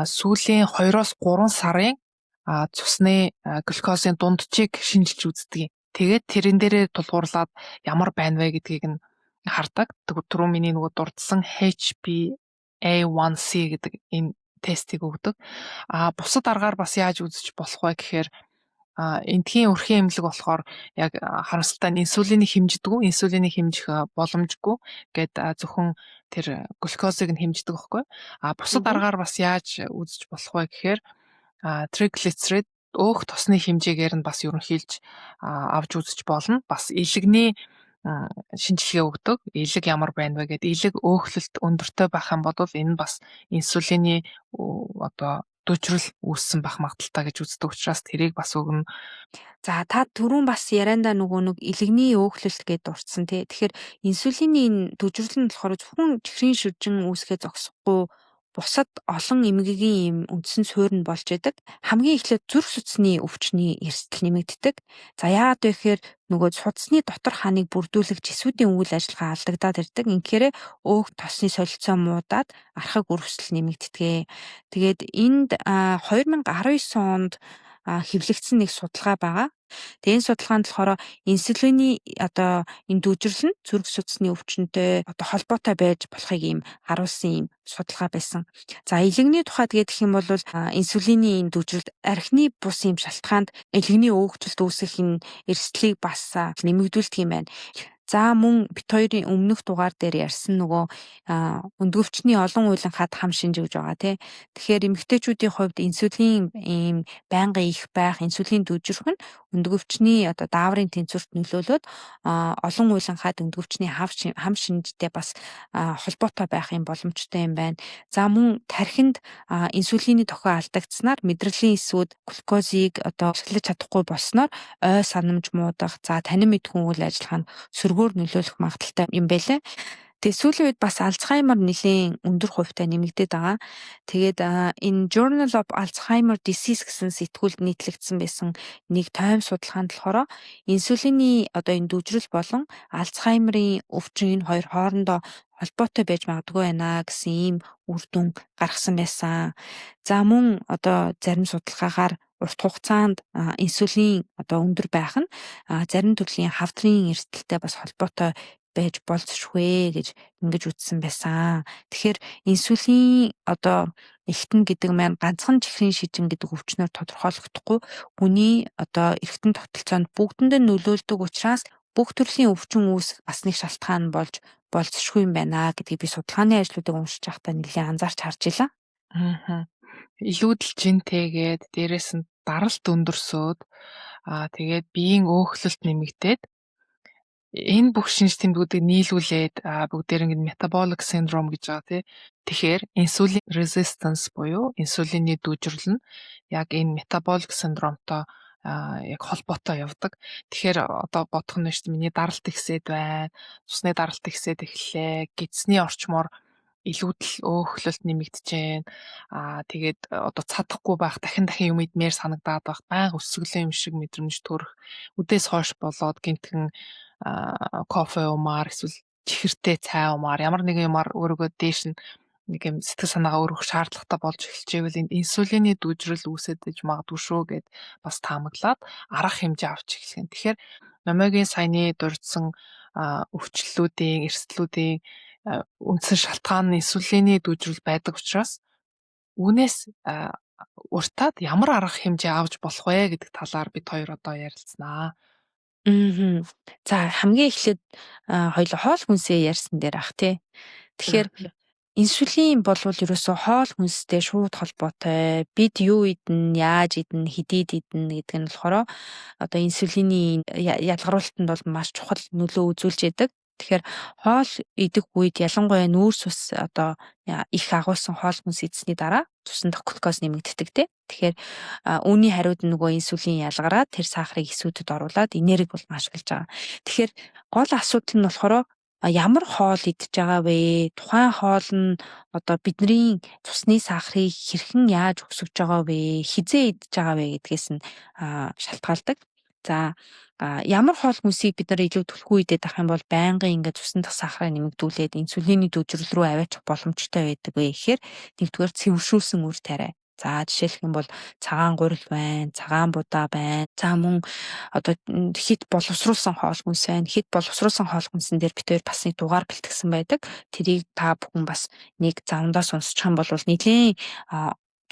сүүлийн 2-3 сарын цусны глюкозын дунджийг шинжилж үздэг. Тэгээд тэрэн дээрээ тулгуурлаад ямар байна вэ гэдгийг нь хардаг. Түрүү миний нөгөө дурдсан HbA1c гэдэг энэ тестийг өгдөг. Бусад аргаар бас яаж үзэж болох вэ гэхээр эндхийн өрхийн эмнэлэг болохоор яг харамсалтай нь инсулины хэмжих боломжгүй гэд зөвхөн тэр глюкозыг нь хэмждэг байхгүй. Бусад аргаар бас яаж үзэж болох вэ гэхээр triglyceride өөх тосны хэмжээгээр нь бас ерөнхийлж авч үзэж болно. Бас илэгний шинжилгээ өгдөг. Илэг ямар байна вэ гэдэг. Илэг өөхлөлт өндөртэй байх юм бол энэ бас инсулины одоо дүүжрэл үүссэн байх магадaltaй гэж үздэг учраас тэрийг бас өгнө.
За та түрүүн бас яриандаа нэг илэгний өөхлөлт гээд дурдсан тий. Тэгэхээр инсулиний энэ түжирлэн болохоор зөвхөн чихрийн шүжин үүсгээ зогсохгүй бусад олон эмгэгийн юм үндсэн суурь нь болж байдаг. Хамгийн эхлээд зүрх судасны өвчний эрсдэл нэмэгддэг. За яагаад вэ гэхээр нөгөө судасны дотор хааныг бүрдүүлэх жисүүдийн үйл ажиллагаа алдагдаад ирдэг. Инхээр өөх тосны солилцоо муудаад архаг үр хөсөл нэмэгддэг. Тэгээд энд 2019 онд хэвлэгдсэн нэг судалгаа байгаа. Тэгээ энэ судалгаанд болохоор инсулины энэ дүүжрэл нь зүрх судасны өвчнөд холбоотой байж болохыг ийм харуулсан ийм судалгаа байсан. За илэгний тухайд гэх юм бол инсулины энэ дүүжрэлд архины бус ийм шалтгаанд илэгний өөгчлөлт үүсэх энэ эрсдлийг бас нэмэгдүүлдэг юм байна. За мөн бит хоёрын өмнөх дугаар дээр ярьсан нөгөө өндгөвчний олон уйланхад хам шинж гэж байгаа тий. Тэгэхээр эмэгтэйчүүдийн хувьд инсулин ийм байнгын их байх, инсулин дүүжрэх нь өндгөвчний дааврын тэнцвэрт нөлөөлөд олон уйланхад өндгөвчний хам шинжтэй бас холбоотой байх юм боломжтой юм байна. За мөн тархинд инсулины тохио алдагдсанаар мэдрэлийн эсүүд глюкозыг ашиглаж чадахгүй болсноор ой санамж муудах, за танин мэдхүн үйл ажиллагаанд сөргөөр нөлөөлөх магадaltaй юм байлээ. Тэгээ сүүлийн үед бас Alzheimer нэлийн өндөр хувьтай нэмэгдээд байгаа. Тэгээд энэ Journal of Alzheimer Disease гэсэн сэтгүүлд нийтлэгдсэн байсан нэг тойм судалгаанд болохоор инсулины энэ дүүжрэл болон Alzheimer-ийн өвчин энэ хоёр хоорондоо холбоотой байж магадгүй байна гэсэн ийм үр дүн гаргасан байсан. За мөн зарим судалгаагаар урт хугацаанд инсулин өндөр байх нь зарим төрлийн хавдрын эрсдэлтэй бас холбоотой байж болзошгүй гэж ингэж үзсэн байсан. Тэгэхээр инсулин эргэтэн гэдэг маань ганцхан чихрийн шижин гэдэг өвчнөөр тодорхойлогдохгүй. Хүний эргэтэн тогтолцоонд бүгдэндээ нөлөөлдөг учраас бүх төрлийн өвчин үүсэх бас нэг шалтгаан болж болзошгүй юм байна гэдгийг би судалгааны ажлуудыг уншиж байхдаа нэлээд анзаарч харж илаа.
Илүүдэл жинтэйгээд дээрэс нь даралт өндөрсөөд тэгээд биеийн өөхлөлт нэмэгдээд энэ бүх шинж тэмдгүүдийг нийлүүлээд бүгдээр ингэ metabolic syndrome гэж байгаа тий. Тэгэхээр insulin resistance буюу инсулины дүүжрэл нь яг энэ metabolic syndromeтой яг холбоотой явдаг. Тэгэхээр бодох нь шүү дээ миний даралт ихсээд байна. Цусны даралт ихсээд эхэллээ. Гидсний орчмоор илүүдэл өөхлөлт нэмэгдэж байна. Тэгээд цадахгүй байх дахин юм идмээр санагдаад байх. Байнга өсөглөө юм шиг мэдрэмж төрөх. Үдээс хойш болоод гинтхэн кофе уумаар эсвэл чихэртэй цай уумаар ямар нэгэн юмар өөрийгөө дээш нь нэг юм сэтгэл санаагаа өөрөх шаардлагатай болж эхэлжээвэл энэ инсулины дүүжрэл үүсэж магадгүй шүү гэд бас таамаглаад арга хэмжээ авч эхлэх юм. Тэгэхээр номогийн саяны дурдсан өвчлөлүүдийн эрсдлүүдийн үндсэн шалтгаан нь инсулины дүүжрэл байдаг учраас үүнээс уртаад ямар арга хэмжээ авч болох вэ гэдэг талаар бид хоёр ярилцсанаа.
За хамгийн эхлээд хоёул хоол хүнсээ ярьсан дээр ах тий. Тэгэхээр инсулин бол ерөөсөө хоол хүнстэй шууд холбоотой. Бид юу идэн, яаж идэн, хэдий идэн гэдэг нь болохоор инсулины ялгаруулалтанд бол маш чухал нөлөө үзүүлж яадаг. Тэгэхээр хоол идэх үед ялангуяа нүүрс ус их агуулсан хоол хүнс идсэний дараа цусан дах глюкоз нэмэгддэг тий. Тэгэхээр үүний хариуд нөгөө инсулин ялгараад тэр сахарыг эсүүдэд оруулаад энерги болгон ашиглаж байгаа. Тэгэхээр гол асуудал нь болохоор ямар хоол идж байгаа вэ? Тухайн хоол нь бидний цусны сахарыг хэрхэн яаж өсгөж байгаа вэ? Хизээ идж байгаа вэ гэдгээс нь шалтгаалдаг. За ямар хоол хүнсийг бид нар илүү түлхүү идэх юм бол байнгын ингээд цусны дах сахарыг нэмэгдүүлээд инсулины дүүжрэл рүү аваачих боломжтой байдаг вэ гэхээр нэгдүгээр цэвэршүүлсэн үр тариа. За жишээлх юм бол цагаан гурил байна, цагаан будаа байна. За мөн хит боловсруулсан хоол хүнс байна. Хит боловсруулсан хоол хүнсэн дээр бид хоёр бас нэг дугаар бэлтгэсэн байдаг. Тэрийг та бүхэн бас нэг завндаа сонсчих юм бол нэлээд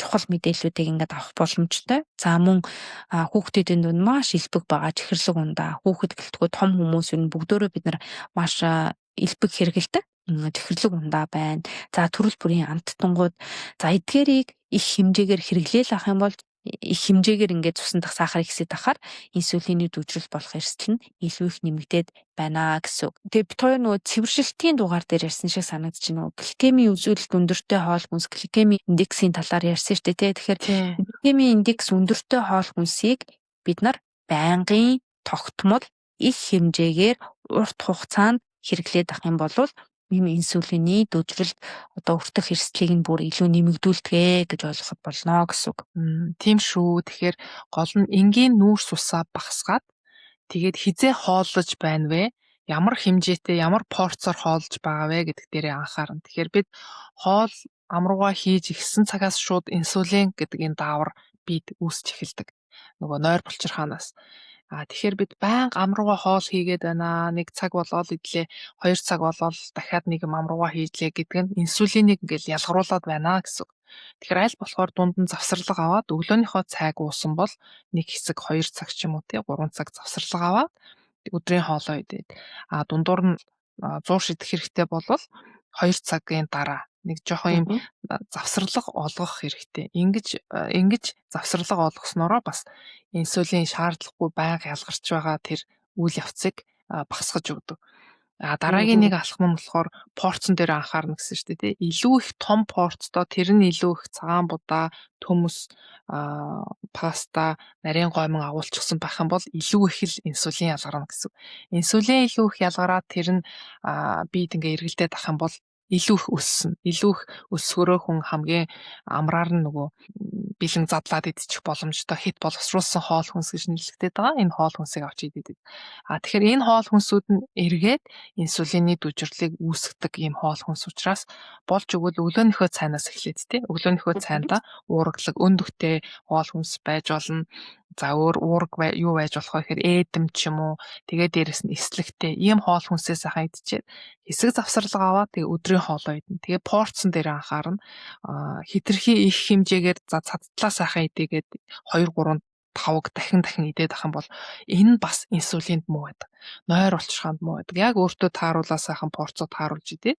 чухал мэдээллүүдийг ингээд авах боломжтой. За мөн хүүхдүүдийн дунд маш элбэг байгаа чихэрлэг ундаа. Хүүхэд гэлтгүү том хүмүүс юу бүгдөө бид нар маш элбэг хэрэгэлдэг. Чихэрлэг ундаа байна. За төрөл бүрийн амттангууд. За эдгээрийг их хэмжээгээр хэрэглээл авах юм бол их хэмжээгээр ингээд цусан дах сахар ихсэж тахаар инсулины дүүжрэл болох эрсдэл нь илүү их нэмэгдээд байна гэсэн үг. Тэгээ бид хоёр нөгөө цэвэршилтийн дугаар дээр ярьсан шиг санагдаж байна. Гликемийн үзүүлэлт өндөртэй хоол хүнс, гликемийн индексийн талаар ярьсан шүү дээ. Тэгэхээр гликемийн индекс өндөртэй хоол хүнсийг бид нар байнгын тогтмол их хэмжээгээр урт хугацаанд хэрэглээд авах юм бол ийм инсулины дүүжрэлт одоо өртөх эрсдлийг нь бүр илүү нэмэгдүүлдэг гэж ойлгоход болно гэсэн үг.
Тийм шүү. Тэгэхээр гол нь энгийн нүүрс усаа багасгаад тэгээд хизээ хооллож байна вэ? Ямар хэмжээтэй, ямар порцоор хоолж байгаа вэ гэдэг дээрээ анхаарна. Тэгэхээр бид хоол амруугаа хийж ихсэн цагаас шууд инсулин гэдэг энэ даавар бид үүсч эхэлдэг. Нөгөө нойр булчирхаанаас. Тэгэхээр бид байнга амруугаа хоол хийгээд байна. 1 цаг болоод идлээ, 2 цаг болоод дахиад нэг амруугаа хийлээ гэдэг нь инсулиныг ингээл ялгаруулад байна гэсэн. Тэгэхээр аль болохоор дунд нь завсарлага аваад өглөөнийхөө цайг уусан бол 1 хэсэг 2 цаг ч юм уу 3 цаг завсарлага аваад өдрийн хоолоо идээд дундуур нь 100 шидэх хэрэгтэй болвол 2 цагийн дараа нэг жоохон юм завсарлага олгох хэрэгтэй. Ингэж завсарлага олгоснороо бас инсулин шаардлагагүй байнга ялгарч байгаа тэр үйл явцыг багасгаж өгдөг. Дараагийн нэг алхам нь болохоор порцон дээр анхаарна гэсэн шүү дээ. Илүү их том порцтой тэр нь илүү их цагаан будаа, төмөс, паста, нарийн гомон агуулчихсан байх юм бол илүү их л инсулин ялгарна гэсэн. Инсулин илүү их ялгараад тэр нь бид ингээ эргэлдээд авах юм бол илүү их өссөн. Илүү их өсгөрөө хүн хамгийн амраар нь нөгөө бэлэн задлаад идчих боломжтой хэд боловсруулсан хоол хүнс гэж нэрлэгдээд байгаа. Энэ хоол хүнсийг авч идээд. Тэгэхээр энэ хоол хүнсүүд нь эргээд инсулины дүүжрлийг үүсгдэг ийм хоол хүнс учраас болж өгвөл өглөөнийхөө цайнаас эхлээд тий. Өглөөнийхөө цайнда уургалаг өндөгтэй хоол хүнс байж болно. За уураг юу байж болох вэ гэхээр ээдэм ч юм уу тэгээ дээрэс нь эслэгтэй ийм хоол хүнсээ сайхан идчихээд хэсэг завсарлага аваад тэгээ өдрийн хоолоо идэнэ. Тэгээ порцон дээр анхаарна. Хитрхи их хэмжээгээр за цадтлаа сайхан идээгээд 2 3 5 дахин идээд ах юм бол энэ бас инсулинд муу байдаг. Нойр булчирхаанд муу байдаг. Яг өөртөө тааруулаа сайхан порцоо тааруулж идээд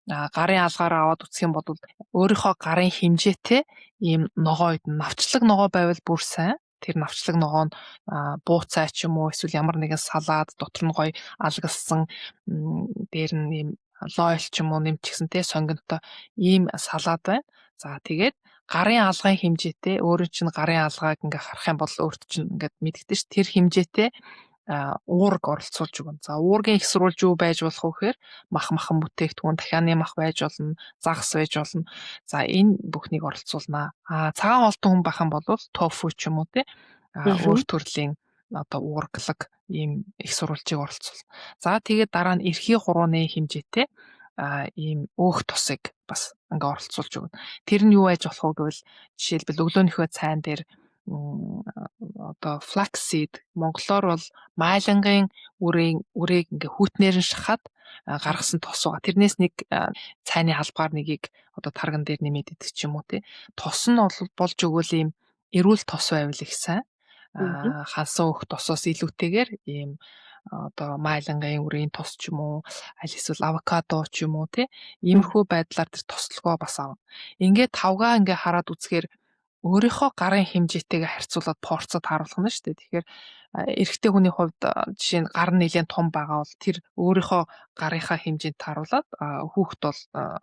гарын алгаараа аваад үсэх юм бол өөрийнхөө гарын хэмжээтэй ийм ногоо идэн навчлаг ногоо байвал бүр сайн. Тэр навчлаг ногоо нь бууцай ч юм уу эсвэл ямар нэгэн салаад дотор нь гоё алгалсан дээр нь ийм лойл ч юм уу нэмчихсэн те сонгонтой ийм салаад байна. За тэгээд гарын алгын хэмжээтэй өөрөө чинь гарын алгааг ингээ харах юм бол өөрт чинь ингээд мэддэж ш тэр хэмжээтэй уураг оролцуулж өгнө. За уургийн их сурвалж юу байж болох вэ гэхээр махан бүтээгдэхүүн дахианы мах байж болно, загас байж болно. За энэ бүхнийг оролцуулнаа. Цагаан холтон хүн байх юм бол тофу ч юм уу те өөр төрлийн одоо уургалаг ийм их сурвалжийг оролцуулна. За тэгээд дараа нь эрхий хурууны хэмжээтэй ийм өөх тосыг бас ингээ оролцуулж өгнө. Тэр нь юу байж болох вэ гэвэл жишээлбэл өглөөнийхөө цайн дээр одоо flaxseed монголоор бол майлангийн үрийг ингээ хүүтнээр нь шахаад гаргасан тос байгаа. Тэрнээс нэг цайны халбаар нэгийг одоо тарган дээр нэмээд идэх ч юм уу тий. Тос нь болж өгвөл ийм эрүүл тос байвал их сайн. Хансан өөх тосоос илүүтэйгээр ийм одоо майлангийн үрийн тос ч юм уу аль эсвэл авокадо ч юм уу тий. Иймэрхүү байдлаар тэр тослогоо бас аав. Ингээд тавгаа ингээ хараад үзэхээр өөрийнхөө гарын хэмжээтэйгээ харьцуулаад порцоо тааруулах нь шүү дээ. Тэгэхээр эрэгтэй хүний хувьд жишээ нь гар нь нэлээд том байгаа бол тэр өөрийнхөө гарынхаа хэмжээнд тааруулаад хүүхэд бол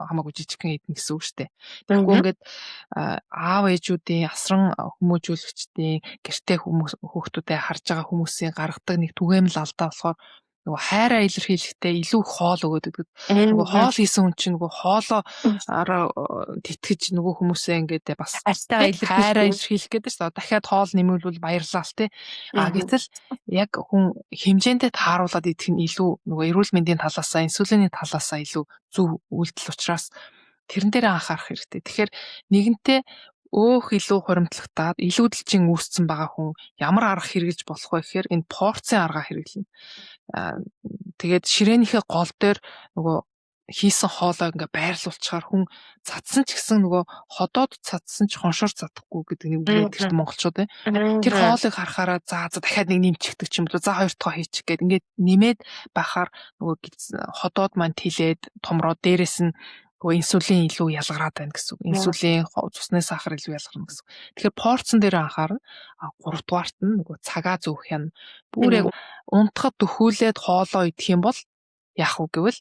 хамаагүй жижигхэн идэх гэсэн үг шүү дээ. Тэгэхгүй ингээд аав ээжүүдийн асран хүмүүжүүлэгчдийн гэртээ хүүхдүүдээ харж байгаа хүмүүсийн гаргадаг нэг түгээмэл алдаа болохоор нөгөө хайраа илэрхийлэхдээ илүү хоол өгөөд өгдөг. Нөгөө хоол хийсэн хүн чинь нөгөө хоолоо тэтгэж нөгөө хүмүүсээ ингээд бас хайраа илэрхийлэх гэдэг чинь дахиад хоол нэмүүлвэл баярлалаа л те. Гэтэл яг хүн хэмжээндээ тааруулаад идэх нь илүү нөгөө эрүүл мэндийн талаасаа инсулины талаасаа илүү зөв үйлдэл учраас тэрэн дээр анхаарах хэрэгтэй. Тэгэхээр нэгэнтээ өөх илүү хуримтлагтаад илүүдэлчин үүссэн байгаа хүн ямар арга хэрэглэж болох вэ гэхээр энэ порцийн арга хэрэглэнэ. Тэгээд ширээнийхээ гол дээр нөгөө хийсэн хоолоо ингээ байрлуулчихаар хүн цадсан ч гэсэн нөгөө ходоод цадсан ч хоншоор цадахгүй гэдэг нэг үг гэдэг монголчууд тэр хоолыг харахаараа за дахиад нэг нэмчихдэг ч юм уу за 2 дахь хийчих гээд ингээд нэмээд байхаар нөгөө ходоод маань тэлээд томроо дээрээс нь нөгөө инсулин илүү ялгараад байна гэсэн үг. Инсулин цусны сахар илүү ялгарна гэсэн үг. Тэгэхээр порцон дээр анхаарна. 3 дугаарт нь нөгөө цагаа зөөх юм. Бүр яг унтахад дөхүүлээд хоолоо идэх юм бол яах вэ гэвэл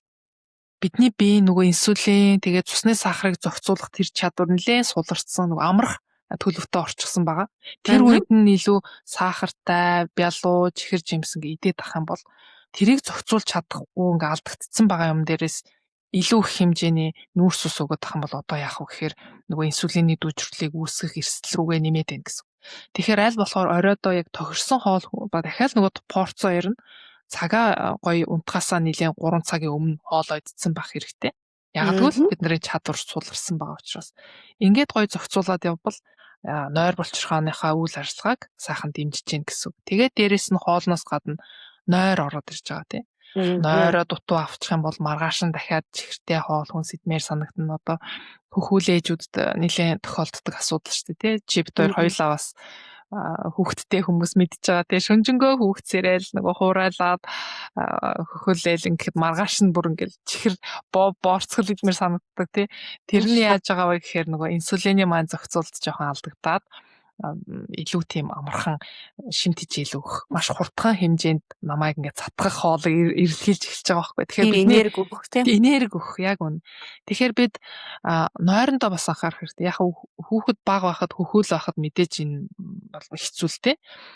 бидний бие нөгөө инсулин тэгээд цусны сахарыг зохицуулах тэр чадвар нэлээд суларчсан нөгөө амрах төлөвтэй орчихсон байгаа. Тэр үед нь илүү сахартай, бялуу, чихэр жимс ингээ идээд ах юм бол тэрийг зохицуулж чадахгүй ингээ алдагдсан байгаа юм дээрээс илүү их хэмжээний нүүрс ус өгöd ах юм бол одоо яах вэ гэхээр нөгөө инсулины дүүжрэлийг үүсгэх эрсдэл рүүгээ нэмээд байна гэсэн. Тэгэхээр аль болохоор оройдоо яг тохирсон хоол ба дахиад нөгөө порцоо ирнэ. Цагаа гоё унтахаасаа нэлээд 3 цагийн өмнө хоолоо идсэн байх хэрэгтэй. Яг тэгвэл бидний чадвар суларсан байгаа учраас ингээд гоё зохицуулаад явбал нойр булчирхааныхаа үйл ажиллагааг сайхан дэмжиж гин гэсэн. Тэгээд дээрэс нь хоолноос гадна нойр ороод ирж байгаа тийм. Нойроо дутуу авчих юм бол маргааш нь дахиад чихэртэй хоол хүнс идмээр санагдана. Одоо хөхүүлээжүүдэд нэлээд тохиолддог асуудал шүү дээ тий. Чи бид хоёулаа бас хүүхдтэй хүмүүс мэдж байгаа тий. Шүнжэнгөө хүүхдсэрэл нөгөө хуурайлаад хөхүүлээл ингээд маргааш нь бүр ингээд чихэр боорцгол идмээр санагддаг тий. Тэрний яаж байгаа вэ гэхээр нөгөө инсулины маань зохицуулт жоохон алдагдаад илүү тийм амархан шим тэжээл өгөх маш хурдхан хэмжээнд намайг ингээд цатгах хоолыг эрэлхийлж эхэлж байгаа байхгүй. Тэгэхээр бид
энерги өгөх тийм
энерги өгөх яг үнэ. Тэгэхээр бид нойрондоо бас анхаарах хэрэгтэй. Яг хүүхэд бага байхад хөхөөл байхад мэдээж энэ бол хэцүү л те.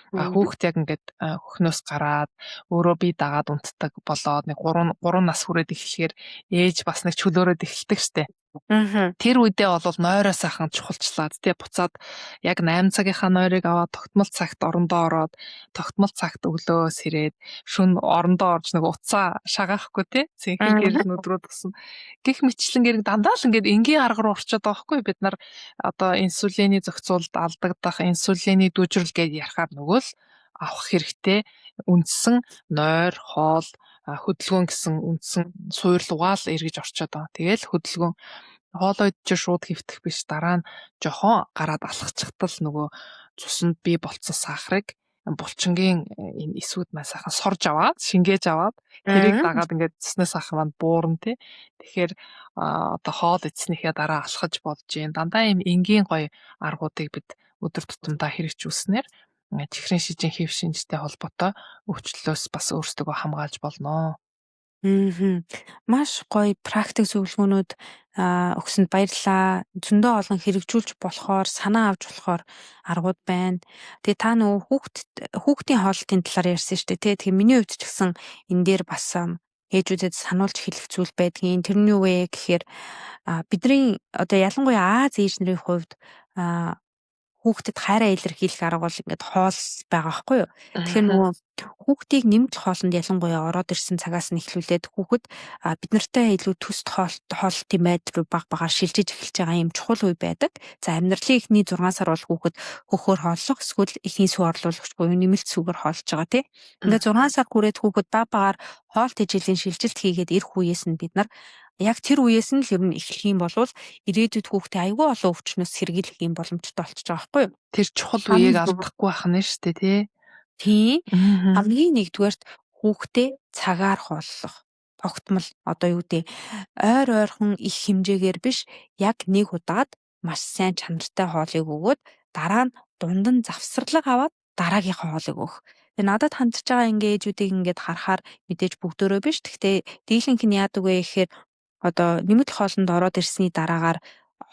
Хүүхэд яг ингээд хөхнөөс гараад өөрөө бие дагаад унтдаг болоод нэг 3 нас хүрээд эхлэхээр ээж бас нэг чөлөөрөөд эхэлдэг штэ. Тэр үедээ бол нойроо сайхан чухалчлаад тий буцаад яг 8 цагийнхаа нойрыг аваад тогтмол цагт орондоо ороод тогтмол цагт өглөөс ирээд шүн орондоо орж нэг уцаа шагаахгүй тий цэнхэр гэрэл өдрүүд гэсэн гих мэтлэн дандаа л ингээд энгийн арга руу орчод байгаа хгүй бид нар одоо инсулины зохицуулалт алдагдах инсулины дүүжрэл гэж ярихаар нөгөө л авах хэрэгтэй үндсэн нойр хоол хөдөлгөөн гэсэн үндсэн суйрлуугаа л эргэж орчод байгаа. Тэгэл хөдөлгөөн хоолоо идэж шууд хөвтөх биш дараа нь жохон гараад алхачихтал нөгөө цуснд бий болцсон сахарыг булчингийн энэ эсвүүд маань сайхан сорж аваад шингээж аваад тэрийг дагаад ингээд цусны сахар маань буурна тий. Тэгэхээр одоо хоол идснийхээ дараа алхаж болж юм. Дандаа ийм энгийн гоё аргуудыг бид өдөр тутамдаа хэрэгжүүлснээр чихрийн шижин хэв шинжтэй холбоотой өвчлөлөөс бас өөрсдөө хамгаалж болно.
Маш гоё практик зөвлөгөөнүүд өгсөнд баярлалаа. Зөндөө олон хэрэгжүүлж болохоор, санаа авч болохоор аргууд байна. Тэгээ та нөгөө хүүхдийн хоолтын талаар ярьсан шүү дээ, тий. Тэгээ миний хувьд ч гэсэн энэ дээр бас ээжүүдэд сануулж хэлэх зүйл байдгийн. Тэр нь юу вэ гэхээр бидний одоо ялангуяа Аз ээж нарын хувьд хүүхдэд хайраа илэрхийлэх арга бол ингээд хоол байгаа байхгүй юу. Тэгэхээр нөгөө хүүхдийг нэмж хоолнд ялангуяа ороод ирсэн цагаас нь эхлүүлээд хүүхэд бид нартай илүү төст хоолтын байдлаар баг шилжиж эхэлж байгаа юм чухал үе байдаг. За амьдралын эхний 6 сар бол хүүхэд хөхөөр хооллох эсвэл эхний сүв орлуулагч буюу нэмэлт сүгээр хоолж байгаа тий. Ингээд 6 сар хүрээд хүүхэд багаар хоол тэжээлийн шилжилт хийгээд ирэх үеэс нь бид нар яг тэр үеэс нь л ер нь эхлэх юм бол ирээдүйд хүүхдээ айгүй олон өвчнөөс сэргийлэх юм боломжтой болчихж байгаа байхгүй юу?
Тэр чухал үеийг алдахгүй байх нь шүү дээ тий.
Тийм. Хамгийн нэгдүгээрт хүүхдээ цагаар хооллох. Тогтмол одоо юу гэдэг ойр ойрхон их хэмжээгээр биш яг нэг удаад маш сайн чанартай хоолыг өгөөд дараа нь дунд нь завсарлага аваад дараагийнхаа хоолыг өгөх. Тэгээ надад хандж байгаа ээжүүдийг ингээд харахаар мэдээж бүгдөө биш. Гэхдээ дийлэнх нь яадаг вэ гэхээр одоо нэмэлт хоолнд ороод ирсний дараагаар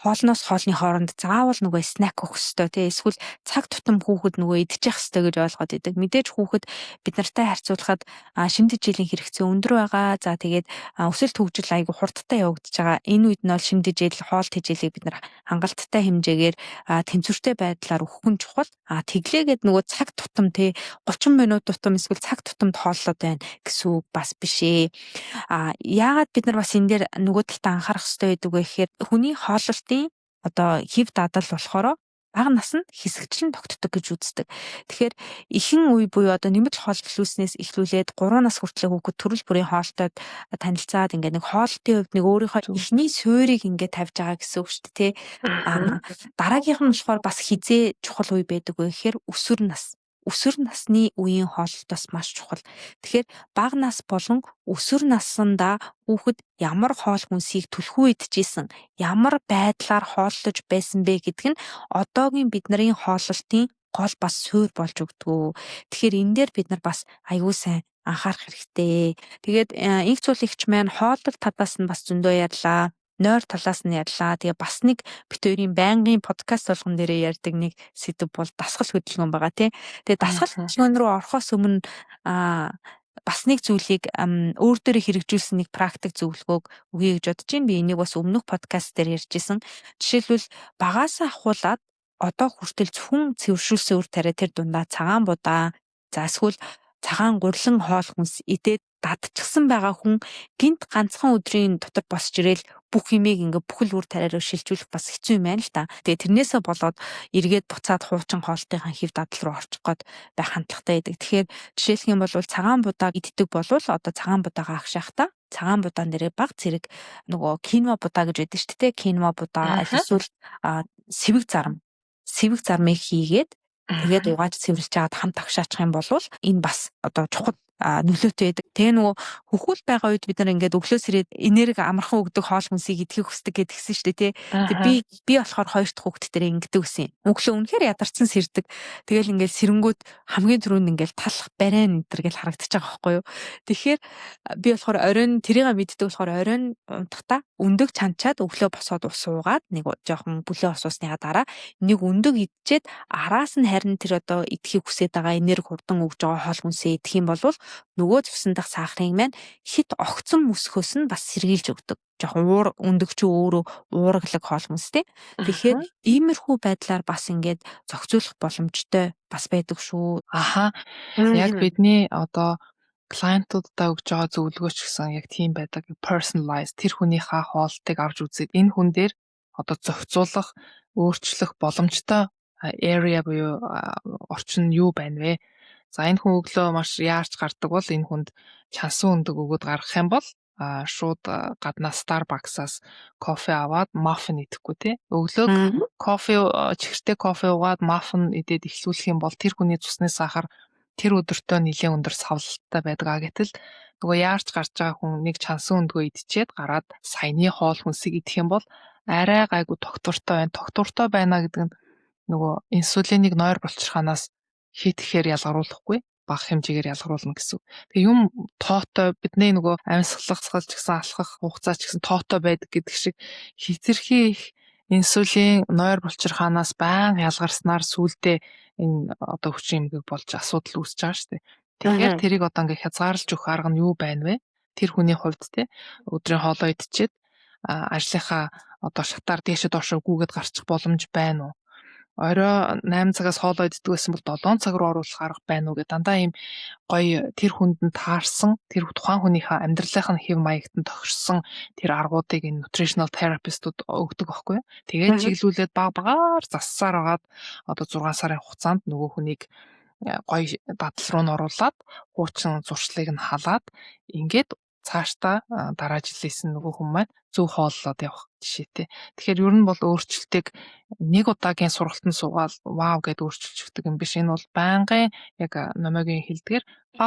хоолноос хоолны хооронд заавал нөгөө снэк өгөх ёстой тий эсвэл цаг тутам хүүхэд нөгөө идчих ёстой гэж ойлгоод идэг. Мэдээж хүүхэд бид нартай харьцуулахад шимтэж жилийн хэрэгцээ өндөр байгаа. За тэгээд өсөлт хөгжил айгүй хурдтай явагдаж байгаа. Энэ үед нь бол шимтэж жил хоол тэжээлийг бид нар хангалттай хэмжээгээр тэнцвэртэй байдлаар өгөх нь чухал. Тэглээгээд нөгөө цаг тутам тий 30 минут тутам эсвэл цаг тутамд хооллоод байна гэсэн үг бас биш ээ. Яагаад бид нар бас энэ дээр нөгөө талд анхаарах ёстой гэдэг вэ гэхээр хүний хооллолтын одоо хив дадал болохоор бага нас нь хэсэгчлэн тогтдог гэж үздэг. Тэгэхээр ихэнх үе буюу одоо нэмэлт хоол төлөвснээс эхлүүлээд 3 нас хүртэл хүүхэд төрөл бүрийн хоолтойд танилцаад ингээд нэг хоолтын хувьд нэг өөрийнхөө эхний суурийг ингээд тавьж байгаа гэсэн үг шүү дээ тий. Дараагийнх нь болохоор бас хизээ чухал үе байдаг вэ гэхээр өсвөр нас. өсвөр насны үеийн хооллолт бас маш чухал. Тэгэхээр бага нас болон өсвөр насндаа хүүхэд ямар хоол хүнсийг түлхүү идчихсэн, ямар байдлаар хооллож байсан бэ гэдг нь одоогийн бидний хооллолтын гол бас суурь болж өгдөг. Тэгэхээр энэ дээр бид нар бас аягүй сайн анхаарах хэрэгтэй. Тэгээд инх цуулигч маань хооллол талаас нь бас зөндөө ярьлаа. Нойр талаас нь ярьлаа. Тэгээ бас нэг бит хоёрын байнгын подкаст болгон дээрээ ярьдаг нэг сэдв бол дасгал хөдөлгөөн байгаа тий. Тэгээ дасгал хөдөлгөөн рүү орохоос өмнө бас нэг зүйлийг өөр дээрээ хэрэгжүүлсэн нэг практик зөвлөгөөг өгье гэж бодож байна. Би энийг бас өмнөх подкаст дээр ярьжсэн. Жишээлбэл багаасаа ахуулаад одоо хүртэл зөвхөн цэвэршүүлсэн үр тариа тэр дундаа цагаан будаа, за эсвэл цагаан гурилан хоол хүнс идээд дадчихсан байгаа хүн гинт ганцхан өдрийн дотор босч ирээл бүх юмыг ингээ бүхэл үр тариараа шилжүүлэх бас хэцүү юм байна л та. Тэгээ тэрнээсээ болоод эргээд буцаад хуучин хоолтынхаа хэв дадал руу орчих гээд байх хандлагатай байдаг. Тэгэхээр жишээлх юм бол цагаан будааг иддэг болвол одоо цагаан будаагаа агшаахта цагаан будаан дээрээ баг зэрэг нөгөө кино будаа гэж байдаг шүү дээ. Кино будаа аль эсвэл сэвэг зармыг хийгээд тэгээд угааж цэвэрлж чаад хамт агшаачих юм бол энэ бас одоо чухал нөлөөтэй байдаг. Тэгээ нөгөө хөхүүл байгаа үед бид нар ингээд өглөөс ирээд энерги амархан өгдөг хоол хүнсийг идэхийг хүсдэг гэдгсэн шүү дээ тий. Тэгээ би болохоор хоёр дахь хүүхэд дээр ингэдэг гэсэн. Өглөө үнэхээр ядарсан сэрдэг. Тэгэл ингээд сэрэнгүүд хамгийн түрүүнд ингээд талах барайн энэ гэж харагдчих байгаа байхгүй юу. Тэгэхээр би болохоор оройн тэрийг мэддэг болохоор оройн унтахта өндөг чанчаад өглөө босоод ус уугаад нэг жоохон бүлээ ус уусныхаа дараа нэг өндөг идчихэд араас нь харин тэр одоо идэхийг хүсэж байгаа энерги хурдан өгж байгаа хоол хүнсээ идэх юм бол нөгөө цусан дах сахарын маань хит огцон мөсгөөс нь бас сэргийлж өгдөг. Жоохон өндөг чи өөрөө уургалаг хоол хүнстэй. Тэгэхээр иймэрхүү байдлаар бас ингээд зохицуулах боломжтой бас байдаг шүү.
Яг бидний одоо клиентуудаа өгж байгаа зөвлөгөөч гэсэн яг тийм байдаг. Personalized тэр хүнийхээ хоолтыг авч үзээд энэ хүн дээр одоо зохицуулах, өөрчлөх боломжтой area буюу орчин юу байна вэ? За энэ хүн өглөө маш яарч гардаг бол энэ хүнд чансан өндөг өгөөд гаргах юм бол шууд гаднаа Starbucks-аас кофе аваад маффин идэхгүй тий. Өглөөг чихэртэй кофе уугаад маффин идээд эхлүүлэх юм бол тэр хүний цусны сахар тэр өдөртөө нэлээд өндөр савлалттай байдаг. Гэтэл нөгөө яарч гарч байгаа хүн нэг чансан өндгөө идчихэд гараад саяны хоол хүнсийг идэх юм бол арай гайгүй тогтвортой байна. Тогтвортой байна гэдэг нь нөгөө инсулинийг нойр булчирхаанаас хийтгэхээр ялгаруулахгүй бага хэмжээгээр ялгаруулна гэсэн. Тэгээ юм тоотой бидний нөгөө амьсгалцгал ч гэсэн алхах хугацаа ч гэсэн тоотой байдаг гэдэг шиг хэтэрхий их инсулин нойр булчирхаанаас байн ялгарснаар сүулдэ энэ одоо хүчин эмгэг болж асуудал үүсэж байгаа шүү дээ. Тэгэхээр тэрийг одоо ингээ хязгаарлаж өгөх арга нь юу байна вэ? Тэр хүний хувьд те өдрийн хоолоо идчихэд ажлынхаа одоо шатаар дээшээ доошоо гүгээд гарчих боломж байна уу? Орой 8 цагаас хоолоо иддэг байсан бол 7 цаг руу оруулах арга байна уу гэдэг дандаа ийм гоё тэр хүнд нь таарсан тэр тухайн хүнийхээ амьдралын хэв маягт нь тохирсон тэр аргуудыг энэ nutritional therapist-ууд өгдөг байхгүй. Тэгээд чиглүүлээд багаар зассаар агаад одоо 6 сарын хугацаанд нөгөө хүнийг гоё дадал руу нь оруулаад хуучин зуршлыг нь халаад ингээд цаашдаа дараа жилээс нөгөө хүн маань зөв хооллоод явах жишээтэй. Тэгэхээр ер нь бол өөрчлөлтийг нэг удаагийн сургалтанд суугаад вау гэд өөрчилж өгдөг юм биш. Энэ бол байнгын яг номогийн хэлдгээр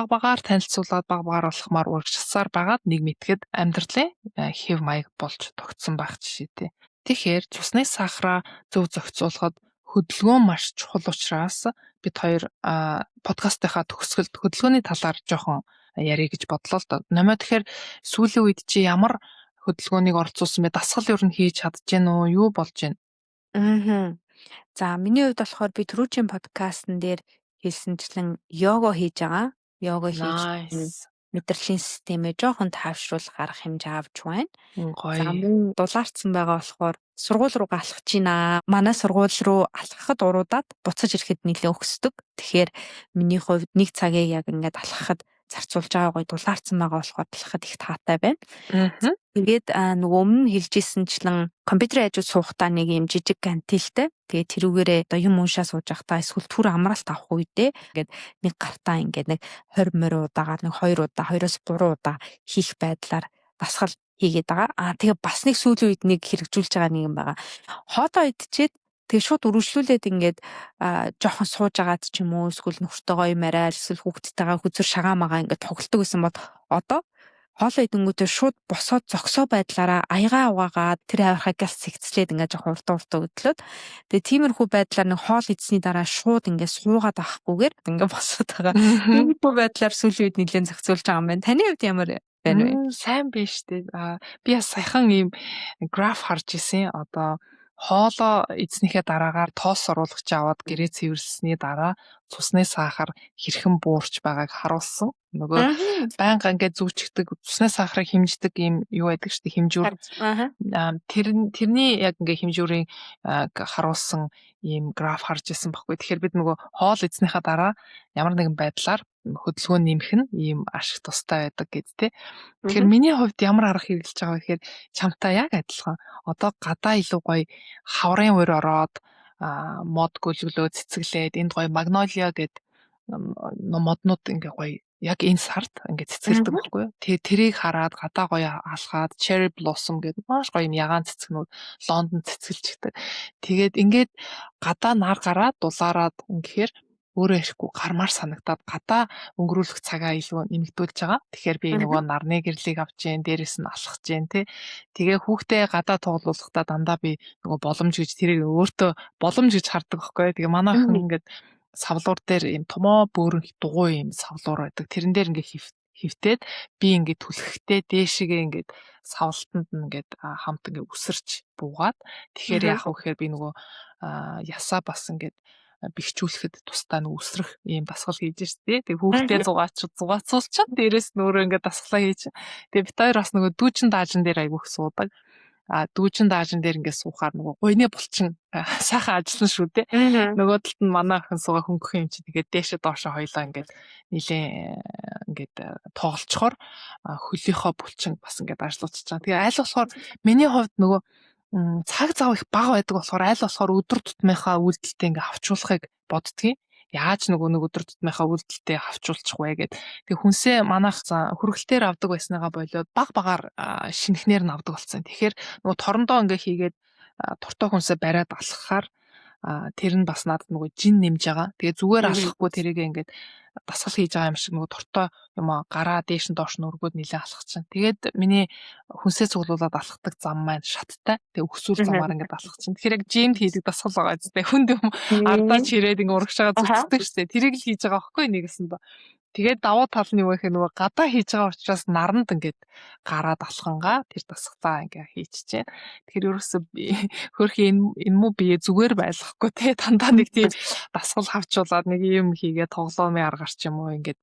багаар танилцуулаад багаар болохмаар урагшсаар байгаад нэг мэтгэд амьдралын хэв маяг болж тогтсон байх жишээтэй. Тэгэхээр цусны сахараа зөв зохицуулахад хөдөлгөөн маш чухал учраас бид хоёр подкастынхаа төгсгөлд хөдөлгөөний талаар жоохон ярих гэж бодлоо л доо. Номоо тэгэхээр сүүлийн үед чи ямар хөдөлгөөнийг оролцуулсан бэ? Дасгал ер нь хийж чадчихэв үү? Юу болж байна?
За миний хувьд болохоор би түрүүчийн подкастн дээр хэлсэнчлэн йога хийж байгаа. Йога хийж мэдрэлийн системээ жоохон тайвшруулах арга хэмжээ авч байна. За мөн дулаарцсан байгаа болохоор сургууль руу алхаж байна. Манай сургууль руу алхахад уруудаад буцаж ирэхэд нэлээ өгсдөг. Тэгэхээр миний хувьд нэг цагийг яг ингээд алхахад зарцуулж байгаа гоё дулаарцсан байгаа болохоор талхад их таатай байна. Тэгээд нөгөө өмнө хэлжсэнчлэн компьютерийн хажууд суухдаа нэг юм жижиг гантилтэй. Тэгээд тэрүүгээрээ одоо юм уншаа сууж байхдаа эсвэл түр амралт авах үедээ ингээд нэг гартаа ингээд нэг 20 морь удаагаар нэг 2 удаа 2-оос 3 удаа хийх байдлаар дасгал хийгээд байгаа. Тэгээ бас нэг сүүлийн үед нэг хэрэгжүүлж байгаа нэг юм байгаа. Хоолоо идчихэд Тэгээ шууд үргэлжлүүлээд ингээд жоохон сууж агаад ч юм уу эсвэл нөхөртөөгөө юм арай эсвэл хүүхдтэйгээ хүзэр шагаамагаа ингээд тоглолдог гэсэн бол одоо хоолой идэнгүүтээ шууд босоод зогсоо байдлаараа аягаа угаагаад тэр авирхагаас сэгцлээд ингээд жоохон уртаа өдлөөд тэгээ тиймэрхүү байдлаар нэг хоол идсний дараа шууд ингээд суугаад авахгүйгээр ингээд босоод байгаа. Тиймэрхүү байдлаар сүүлийн үед нэлээд зохицуулж байгаа юм байна. Таны хувьд ямар байна вэ?
Сайн биш үү? Би бас саяхан ийм граф харж исэн. Одоо хоолоо эзнийхээ дараагаар тоос оруулагч аваад гэрээ цэвэрлсэний дараа цусны сахар хэрхэн буурч байгааг харуулсан. Нөгөө байнга ингээд зүүчгдэг цусны сахарыг хэмждэг ийм юу байдаг шүү дээ, хэмжүүр. Тэрний яг ингээд хэмжүүрийн харуулсан ийм граф харж исэн баггүй. Тэгэхээр бид нөгөө хоол эзнийхээ дараа ямар нэгэн байдлаар хөдөлгөөн нэмэх нь ийм ашиг тустай байдаг гэд тэ. Тэгэхээр миний хувьд ямар арга хэрэглэж байгаа вэ гэхээр чамтай яг адилхан. Одоо гадаа илүү гоё хаврын уур ороод мод гөлөглөө цэцэглээд энд гоё магнолиа гэд моднууд ингээ гоё яг энэ сард ингээ цэцгэлдэг байхгүй юу. Тэгээ тэрийг хараад гадаа гоё алхаад cherry blossom гэд маш гоё юм ягаан цэцгнүүд Лондон цэцгэлждэг. Тэгээд ингээд гадаа нар гараад дулаараад ингэхээр өөрөө ирэхгүй гармаар санагдаад гадаа өнгөрүүлэх цагаа илүү нэмэгдүүлж байгаа. Тэгэхээр би нөгөө нарны гэрлийг авч जैन, дээрэс нь алхаж जैन тий. Тэгээ хүүхдээ гадаа тоглуулахдаа дандаа би нөгөө боломж гэж тэрийг өөртөө боломж гэж хардаг байхгүй. Тэгээ манай охин ингээд савлуур дээр юм томоо бөөрөн дугуй юм савлуур байдаг. Тэрэн дээр ингээд хөвтөөд би ингээд түлхэхдээ дээшгээ ингээд савлтанд ингээд хамт ингээд үсэрч буугаад тэгэхээр яах вэ гэхээр би нөгөө ясаа бас ингээд бэхжүүлэхэд тусдаа нэг үсрэх ийм дасгал хийж штэ. Тэгээ хүүхдээ зугаацуулчихад дээрээс нөөрөө ингээд дасгалаа хийж. Тэгээ бит хоёр бас нөгөө дүүжин даажин дээр айгүйх суудаг. Дүүжин даажин дээр ингээд суухаар нөгөө гойны булчин сайхан ажиллана шүү дээ. Нөгөө талд нь манай охин суугаа хөнгөх юм чи тэгээд дээшээ доошоо хоёлаа ингээд нилийн ингээд тоглолцохоор хөлийнхөө булчин бас ингээд ажиллаулчихж байгаа. Тэгээ аль болохоор миний хувьд нөгөө цаг зав их бага байдаг болохоор аль болохоор өдөр тутмынхаа үйлдэлтэй ингээ авчруулахыг боддгийг. Яаж нөгөө нэг өдөр тутмынхаа үйлдэлтэй авчруулчих вэ гэд. Тэг хүнсээ манайх хөргөлтөөр авдаг байсныгаа болоод багаар шинэхнэр нь авдаг болсон. Тэгэхээр нөгөө торондоо ингээ хийгээд туртаа хүнсээ бариад алхахаар тэр нь бас надад нөгөө жин нэмж байгаа. Тэгээ зүгээр алхахгүй тэрийг ингээд дасгал хийж байгаа юм шиг нөгөө туртаа юм гараа дээш нь доош нь өргөөд нилээ алхах чинь. Тэгээд миний хүнсээ цуглуулад алхдаг зам маань шаттай. Тэгээ өксүүр замаар ингээд алхах чинь. Тэгэхээр яг жимд хийдэг дасгал байгаа зү. Хүнд юм ардаач ирээд ингээд урагшаага зүтдэг штэ. Тэрийг л хийж байгаа байхгүй нэгэсэндээ. Тэгээд давуу тал нь юу вэ гэхээр нөгөө гадаа хийж байгаа учраас наранд ингээд гараад алхангаа тэр дасгалаа ингээ хийчихжээ. Тэгэхээр ерөөсөө хөрхи энэ муу бие зүгээр байлгахгүй те дандаа нэг тийм дасгал хавчуулаад нэг юм хийгээ тоглоомын аргаар ч юм уу ингээд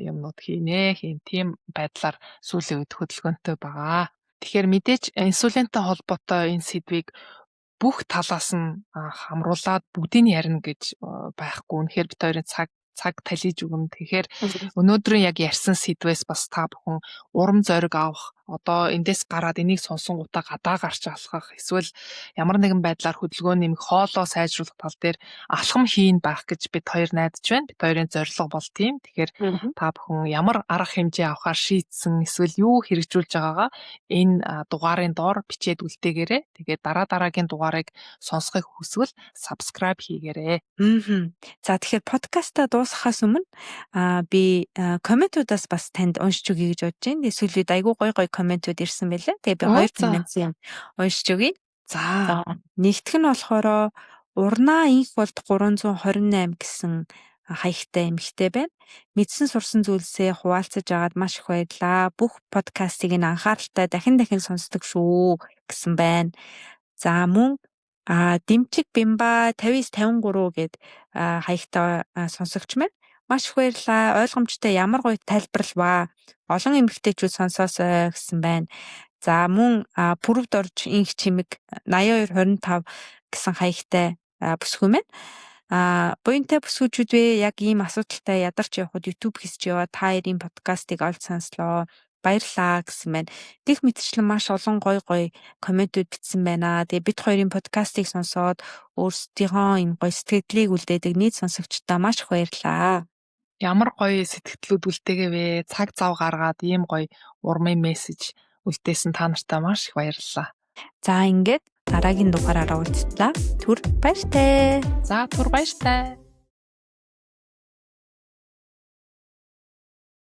юмнууд хийн тийм байдлаар сүүлийн үед хөдөлгөөнтэй байгаа. Тэгэхээр мэдээж инсулинтай холбоотой энэ сэдвийг бүх талаас нь хамруулад бүгдийг ярина гэж байхгүй. Үнэхээр бид хоёрын цаг талиж өгнө. Тэгэхээр өнөөдрийн яг ярьсан сэдвээс бас та бүхэн урам зориг авах, одоо эндээс гараад энийг сонсонгуудаа гадаа гарч алхах, эсвэл ямар нэгэн байдлаар хөдөлгөөн нэмэх, хоолоо сайжруулах тал дээр алхам хийн байх гэж бид хоёр найдаж байна. Бид хоёрын зорилго бол тийм. Тэгэхээр та бүхэн ямар арга хэмжээ авахар шийдсэн, эсвэл юу хэрэгжүүлж байгаагаа энэ дугаарын доор бичээд үлдээгээрэй. Тэгээд дараагийн дугаарыг сонсохыг хүсвэл subscribe хийгээрэй.
За тэгэхээр подкаста дуусгахаас өмнө би комментуудаас бас танд уншиж өгье гэж бодож байна. Эсвэл айгүй гой комментууд ирсэн байлаа. Тэгээ би 2 комментийг уншиж өгье. За нэгтгэх нь болохоор урнаа инх болд 328 гэсэн хаягтай эмэгтэй байна. Мэдсэн сурсан зүйлсээ хуваалцаж агаад маш их баярлаа. Бүх подкастыг нь анхааралтай дахин сонсдог шүү гэсэн байна. За мөн Дэмчиг Бимба 5953 гэд хаягтай сонсогч маань маш их баярлаа. Ойлгомжтой ямар гоё тайлбарлаваа. Олон эмэгтэйчүүд сонсоосой гэсэн байна. За мөн пүрвд орж инх чимэг 8225 гэсэн хаягтай бүсгүй маань. Буянтай бүсгүүчүүд яг ийм асуудалтай ядарч явхад YouTube хийсч яваа та хоёрын подкастыг олж сонслоо. Баярлаа гэсэн байна. Дэх мэтчлэн маш олон гоё комментүүд бичсэн байна. Тэгээ бид хоёрын подкастыг сонсоод өөрсдийнхөө энэ гоё сэтгэлдлийг үлдээдэг нийт сонсогчдоо маш их баярлаа.
Ямар гоё сэтгэлдлүүд үлдээгээвэ. Цаг зав гаргаад ийм гоё урмын мессеж үлдээсэн та нартай маш их баярлалаа.
За ингээд дараагийн дугаараараа уулзтлаа. Түр баяртай.
За түр баяртай.